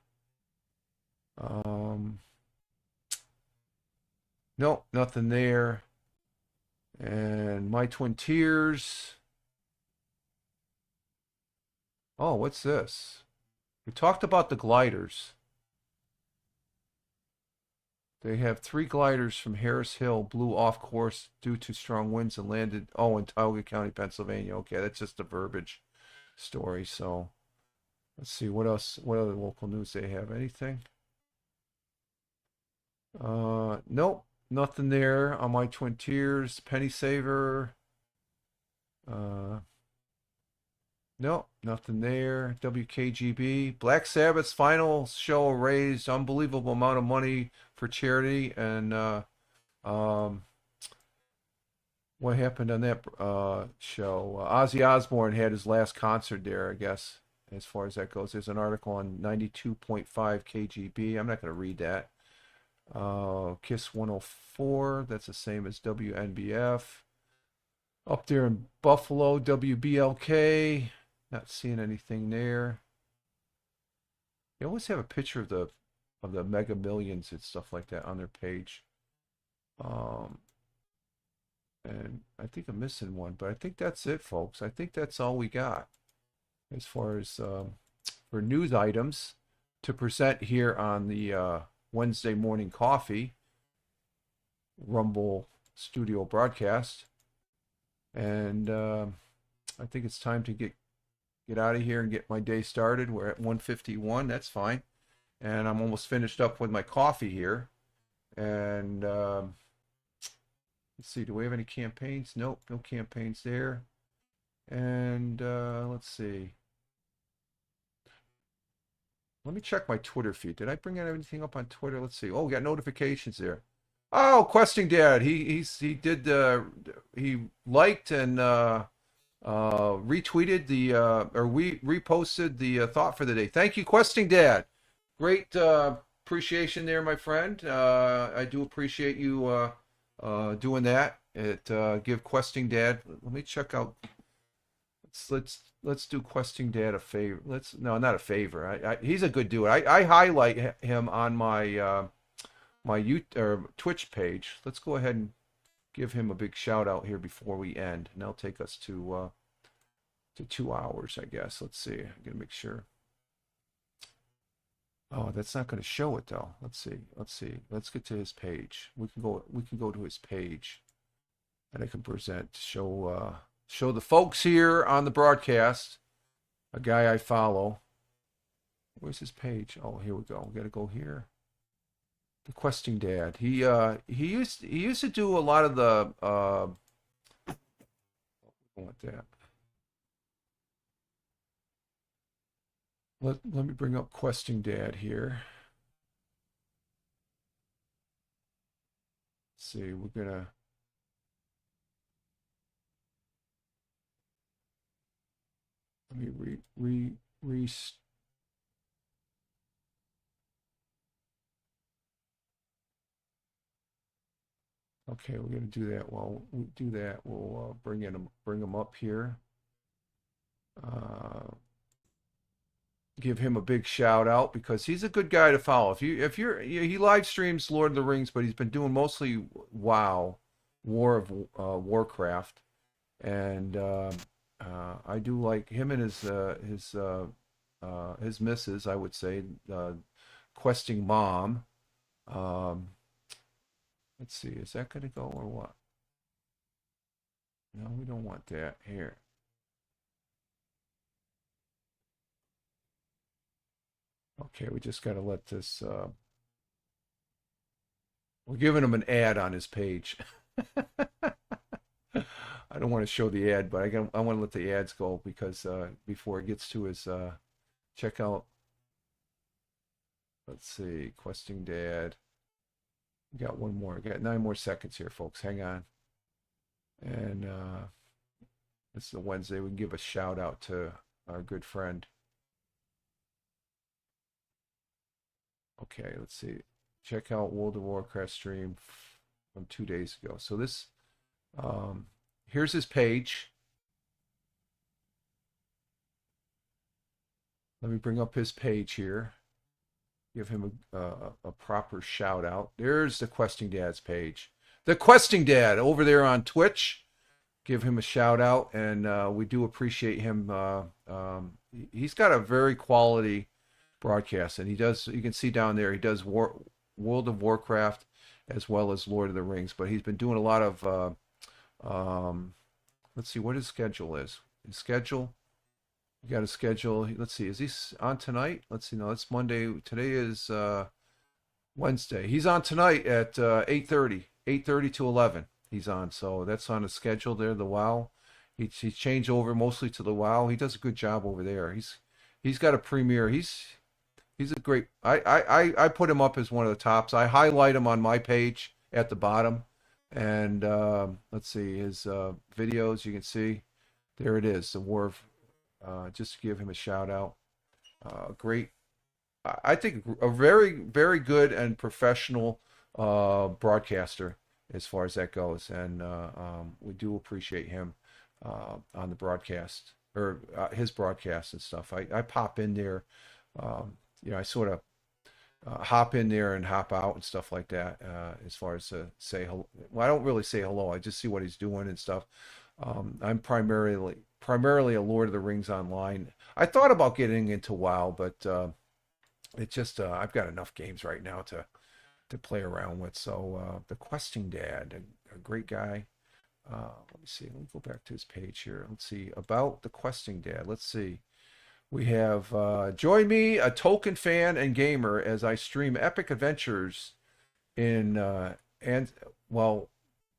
Nope, nothing there. And My Twin Tears. Oh, what's this? We talked about the gliders. They have 3 gliders from Harris Hill blew off course due to strong winds and landed, in Tioga County, Pennsylvania. Okay, that's just a verbiage story. So let's see what else, what other local news they have. Anything? Nope, nothing there on My Twin Tears. Penny Saver. Nope, nothing there. WKGB. Black Sabbath's final show raised unbelievable amount of money for charity. And what happened on that show? Ozzy Osbourne had his last concert there, I guess, as far as that goes. There's an article on 92.5 KGB. I'm not going to read that. KISS 104. That's the same as WNBF. Up there in Buffalo, WBLK. Not seeing anything there. They always have a picture of the Mega Millions and stuff like that on their page. And I think I'm missing one, but I think that's it, folks. I think that's all we got as far as for news items to present here on the Wednesday morning coffee Rumble studio broadcast. And I think it's time to get out of here and get my day started. We're at 1:51. That's fine. And I'm almost finished up with my coffee here. And let's see, do we have any campaigns? Nope, no campaigns there. And let's see. Let me check my Twitter feed. Did I bring anything up on Twitter? Let's see. Oh, we got notifications there. Oh, Questing Dad. He did he liked and retweeted the or we reposted the thought for the day. Thank you, Questing Dad. Great appreciation there, my friend. I do appreciate you doing that. Give Questing Dad. Let me check out. Let's do Questing Dad a favor. No, not a favor. He's a good dude. I highlight him on my my Twitch page. Let's go ahead and give him a big shout out here before we end, and that'll take us to 2 hours, I guess. Let's see. I'm gonna make sure. Oh, that's not going to show it though. Let's see. Let's get to his page. We can go to his page, and I can present show the folks here on the broadcast a guy I follow. Where's his page? Oh, here we go. We got to go here. The Questing Dad. He used to do a lot of the I want that. Let me bring up Questing Dad here. Let's see, we're gonna let me okay, we're gonna do that. While we do that, we'll bring him up here. Give him a big shout out because he's a good guy to follow. He live streams Lord of the Rings, but he's been doing mostly WoW, War of Warcraft, and I do like him and his missus, I would say, Questing Mom. Let's see, is that going to go or what? No, we don't want that here. Okay, we just got to let this. We're giving him an ad on his page. I don't want to show the ad, but I want to let the ads go because before it gets to his check out. let's see, Questing Dad. We got one more. We got 9 more seconds here, folks. Hang on. And this is a Wednesday. We can give a shout out to our good friend. Okay, let's see. Check out World of Warcraft stream from 2 days ago. So this, here's his page. Let me bring up his page here. Give him a proper shout out. There's the Questing Dad's page. The Questing Dad over there on Twitch. Give him a shout out, and we do appreciate him. He's got a very quality broadcast, and he does. You can see down there he does World of Warcraft as well as Lord of the Rings. But he's been doing a lot of. Let's see what his schedule is. His schedule. You got a schedule. Let's see. Is he on tonight? Let's see. No, it's Monday. Today is Wednesday. He's on tonight at 8:30. 8:30 to 11. He's on. So that's on the schedule there. The WoW. He's changed over mostly to the WoW. He does a good job over there. He's got a premiere. He's a great. I put him up as one of the tops. I highlight him on my page at the bottom. And let's see his videos. You can see there it is. The War of. Just to give him a shout out. Great, I think a very, very good and professional broadcaster as far as that goes. And we do appreciate him on the broadcast, or his broadcast and stuff. I pop in there, I sort of hop in there and hop out and stuff like that, as far as say hello. Well, I don't really say hello. I just see what he's doing and stuff. I'm primarily a Lord of the Rings online. I thought about getting into WoW, but it just I've got enough games right now to play around with. So the Questing Dad, a great guy. Let me see. Let me go back to his page here. Let's see about the Questing Dad. Let's see. We have join me, a Tolkien fan and gamer, as I stream epic adventures in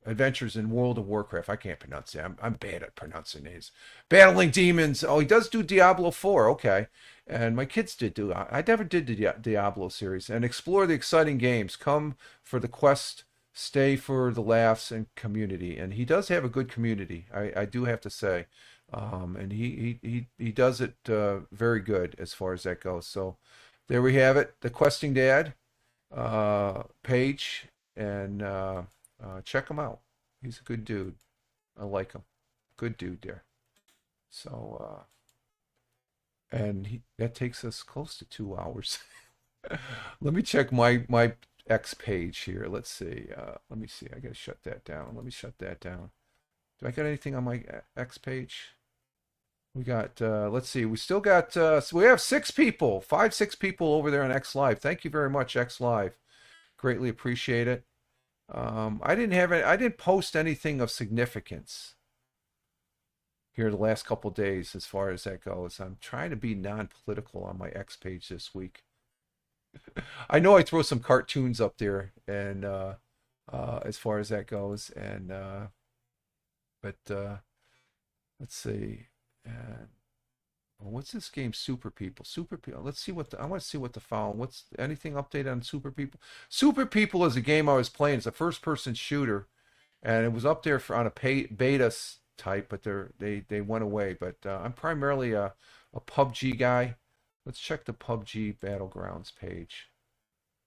adventures in World of Warcraft. I can't pronounce it. I'm bad at pronouncing these. Battling demons. Oh, he does do Diablo 4. Okay. And my kids did do. I never did the Diablo series. And explore the exciting games. Come for the quest. Stay for the laughs and community. And he does have a good community. I do have to say. And he does it very good as far as that goes. So there we have it. The Questing Dad page. And check him out. He's a good dude. I like him. Good dude there. So, and that takes us close to 2 hours. Let me check my X page here. Let's see. Let me see. I gotta shut that down. Let me shut that down. Do I got anything on my X page? We got, let's see. We still got, so we have 6 people, 6 people over there on X Live. Thank you very much, X Live. Greatly appreciate it. I didn't post anything of significance here the last couple days as far as that goes. I'm trying to be non-political on my X page this week. I know I throw some cartoons up there, and as far as that goes, and but let's see. What's this game? Super People. Let's see what I want to see what the following. What's anything updated on Super People? Super People is a game I was playing. It's a first-person shooter, and it was up there on a beta type, but they went away. But I'm primarily a PUBG guy. Let's check the PUBG Battlegrounds page.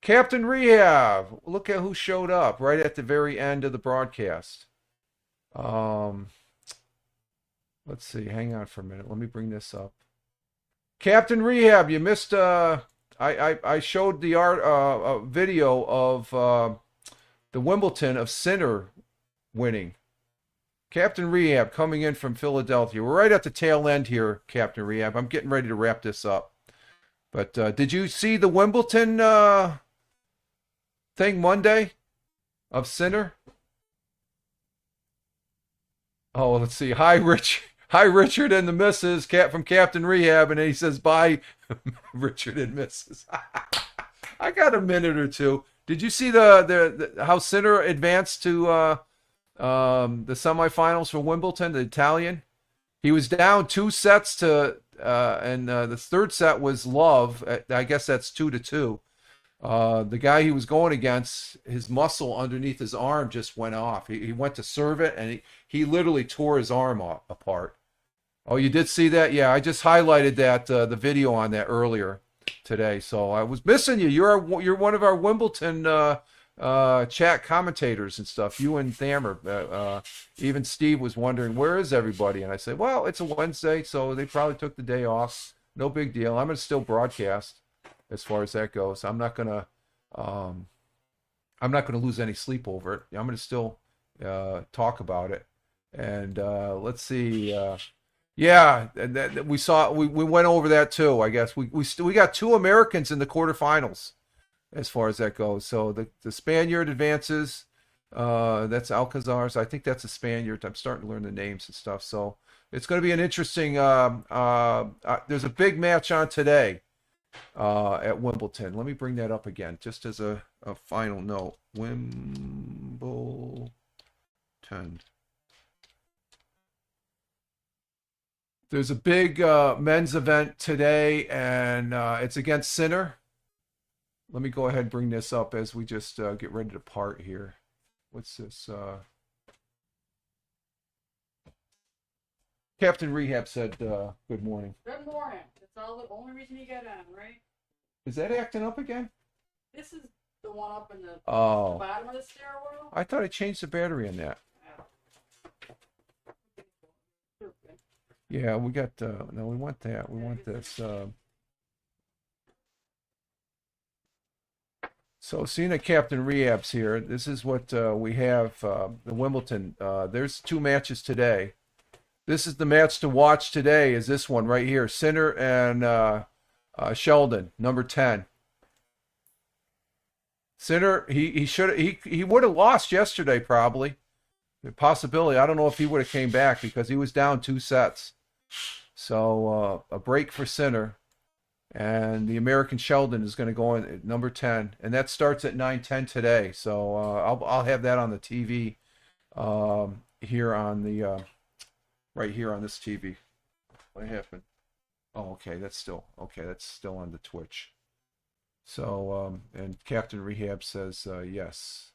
Captain Rehab. Look at who showed up right at the very end of the broadcast. Let's see. Hang on for a minute. Let me bring this up. Captain Rehab, you missed. I showed the video of the Wimbledon of Sinner winning. Captain Rehab coming in from Philadelphia. We're right at the tail end here, Captain Rehab. I'm getting ready to wrap this up. But did you see the Wimbledon thing Monday of Sinner? Oh, let's see. Hi, Rich. Hi, Richard and the missus, from Captain Rehab, and then he says, bye, Richard and missus. I got a minute or two. Did you see the how Sinner advanced to the semifinals for Wimbledon, the Italian? He was down 2 sets to, and the third set was love. I guess that's 2-2. The guy he was going against, his muscle underneath his arm just went off. He went to serve it, and he literally tore his arm apart. Oh, you did see that? Yeah, I just highlighted that the video on that earlier today. So I was missing you. You're one of our Wimbledon chat commentators and stuff. You and Thammer. Even Steve was wondering, where is everybody? And I said, well, it's a Wednesday, so they probably took the day off. No big deal. I'm going to still broadcast as far as that goes. I'm not gonna lose any sleep over it. I'm gonna still talk about it. And let's see. Yeah, and we went over that too. I guess we got 2 Americans in the quarterfinals as far as that goes. So the Spaniard advances. That's Alcazar's. I think that's a Spaniard. I'm starting to learn the names and stuff. So it's going to be an interesting. There's a big match on today. At Wimbledon. Let me bring that up again, just as a final note. Wimbledon. There's a big men's event today, and it's against Sinner. Let me go ahead and bring this up as we just get ready to part here. What's this? Captain Rehab said, good morning. Good morning. That's the only reason you get on, right? Is that acting up again? This is the one up in the bottom of the stairwell. I thought I changed the battery in that. Yeah, we got, no, we want that. We want this. So seeing that Captain Rehab's here, this is what we have, the Wimbledon. There's 2 matches today. This is the match to watch today, is this one right here. Sinner and Sheldon, number 10. Sinner, he would have lost yesterday probably. The possibility. I don't know if he would have came back because he was down 2 sets. So a break for Sinner. And the American Sheldon is going to go in at number 10. And that starts at 9:10 today. So I'll have that on the TV here on the right here on this TV. What happened? Oh, okay, that's still on the Twitch. So and Captain Rehab says yes.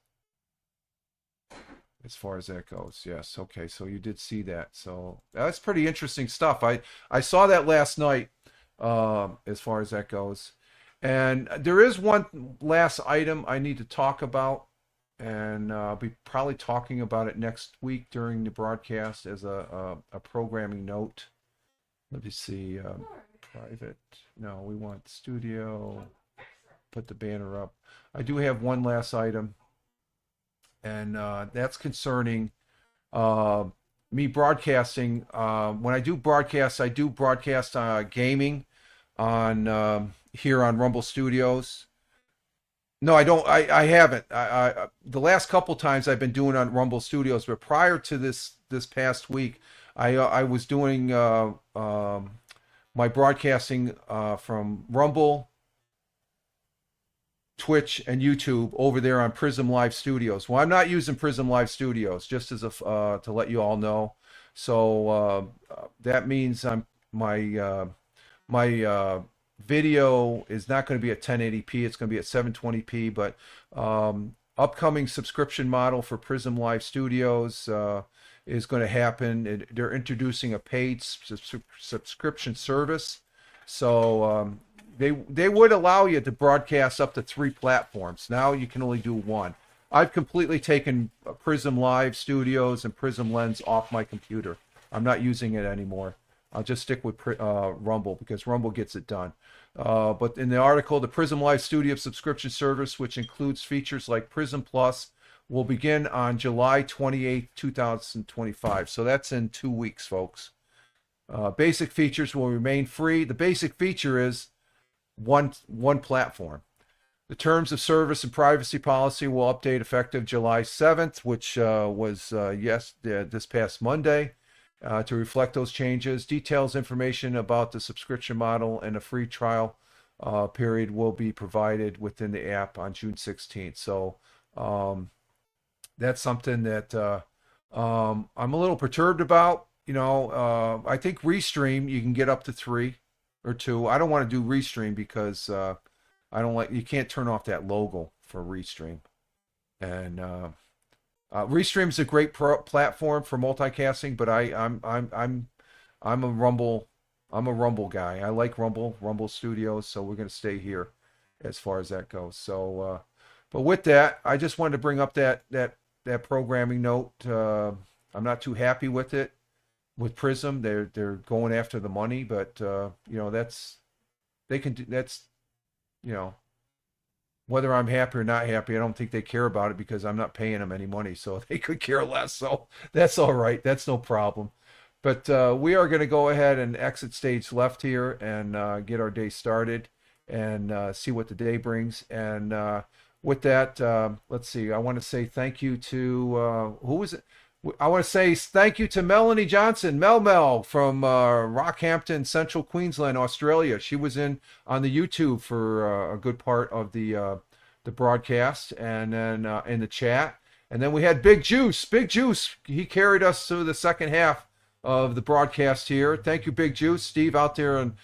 As far as that goes, yes. Okay, so you did see that. So that's pretty interesting stuff. I saw that last night. As far as that goes, and there is one last item I need to talk about, and I'll be probably talking about it next week during the broadcast as a programming note. Let me see. Private. No, we want studio. Put the banner up. I do have one last item, and that's concerning me broadcasting. When I do broadcasts, I do broadcast gaming on here on Rumble Studios. No, I don't. I haven't. I the last couple times I've been doing on Rumble Studios, but prior to this past week, I was doing my broadcasting from Rumble, Twitch, and YouTube over there on Prism Live Studios. Well, I'm not using Prism Live Studios, just as a to let you all know. So that means my video is not going to be at 1080p. It's going to be at 720p. But upcoming subscription model for Prism Live Studios is going to happen. They're introducing a paid subscription service. So they would allow you to broadcast up to 3 platforms. Now you can only do 1. I've completely taken Prism Live Studios and Prism Lens off my computer. I'm not using it anymore. I'll just stick with Rumble because Rumble gets it done. But in the article, the Prism Live Studio subscription service, which includes features like Prism Plus, will begin on July 28, 2025. So that's in 2 weeks, folks. Basic features will remain free. The basic feature is one platform. The terms of service and privacy policy will update effective July 7th, which was this past Monday, to reflect those changes. Details, information about the subscription model and a free trial period will be provided within the app on June 16th. So that's something that I'm a little perturbed about. You know, I think Restream, you can get up to 3 or 2. I don't want to do Restream because I don't like, you can't turn off that logo for Restream. And Restream's a great platform for multicasting, but I'm a Rumble guy. I like Rumble Studios, so we're going to stay here as far as that goes. So, but with that, I just wanted to bring up that programming note. I'm not too happy with it. With Prism, they're going after the money, but you know, that's you know, whether I'm happy or not happy, I don't think they care about it because I'm not paying them any money, so they could care less. So that's all right. That's no problem. But we are going to go ahead and exit stage left here and get our day started and see what the day brings. And with that, let's see. I want to say thank you to who was it? I want to say thank you to Melanie Johnson, Mel from Rockhampton, Central Queensland, Australia. She was in on the YouTube for a good part of the broadcast, and then in the chat. And then we had Big Juice. Big Juice, he carried us through the second half of the broadcast here. Thank you, Big Juice. Steve out there in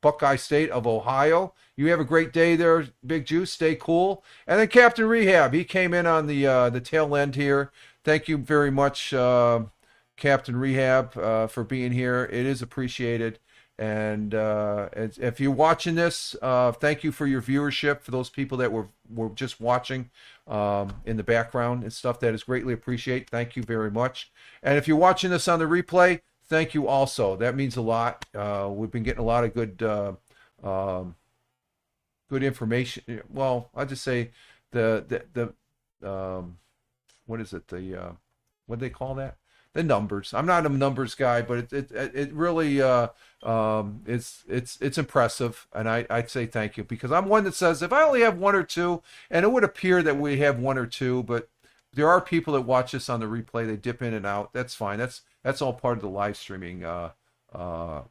Buckeye State of Ohio. You have a great day there, Big Juice. Stay cool. And then Captain Rehab, he came in on the tail end here. Thank you very much, Captain Rehab, for being here. It is appreciated. And if you're watching this, thank you for your viewership. For those people that were just watching in the background and stuff, that is greatly appreciated. Thank you very much. And if you're watching this on the replay, thank you also. That means a lot. We've been getting a lot of good information. Well, I'll just say the what is it? What do they call that? The numbers. I'm not a numbers guy, but it really it's impressive, and I'd say thank you, because I'm one that says if I only have one or two, and it would appear that we have one or two, but there are people that watch this on the replay. They dip in and out. That's fine. That's all part of the live streaming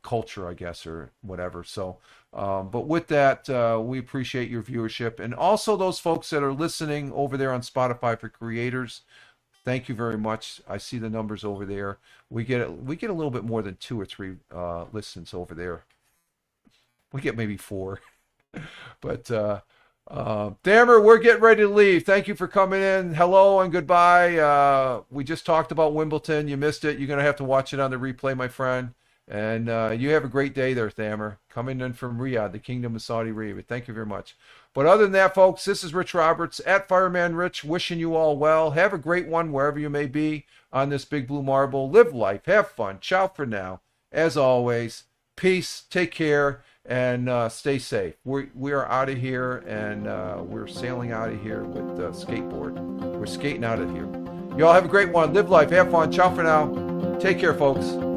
culture, I guess, or whatever. So, but with that, we appreciate your viewership, and also those folks that are listening over there on Spotify for Creators. Thank you very much. I see the numbers over there. We get a little bit more than 2 or 3 listens over there. We get maybe 4. But Dammer, we're getting ready to leave. Thank you for coming in. Hello and goodbye. We just talked about Wimbledon. You missed it. You're going to have to watch it on the replay, my friend. And you have a great day there, Thammer. Coming in from Riyadh, the Kingdom of Saudi Arabia. Thank you very much. But other than that, folks, this is Rich Roberts at Fireman Rich, wishing you all well. Have a great one wherever you may be on this big blue marble. Live life. Have fun. Ciao for now. As always, peace. Take care. And stay safe. We are out of here, and we're sailing out of here with skateboard. We're skating out of here. Y'all have a great one. Live life. Have fun. Ciao for now. Take care, folks.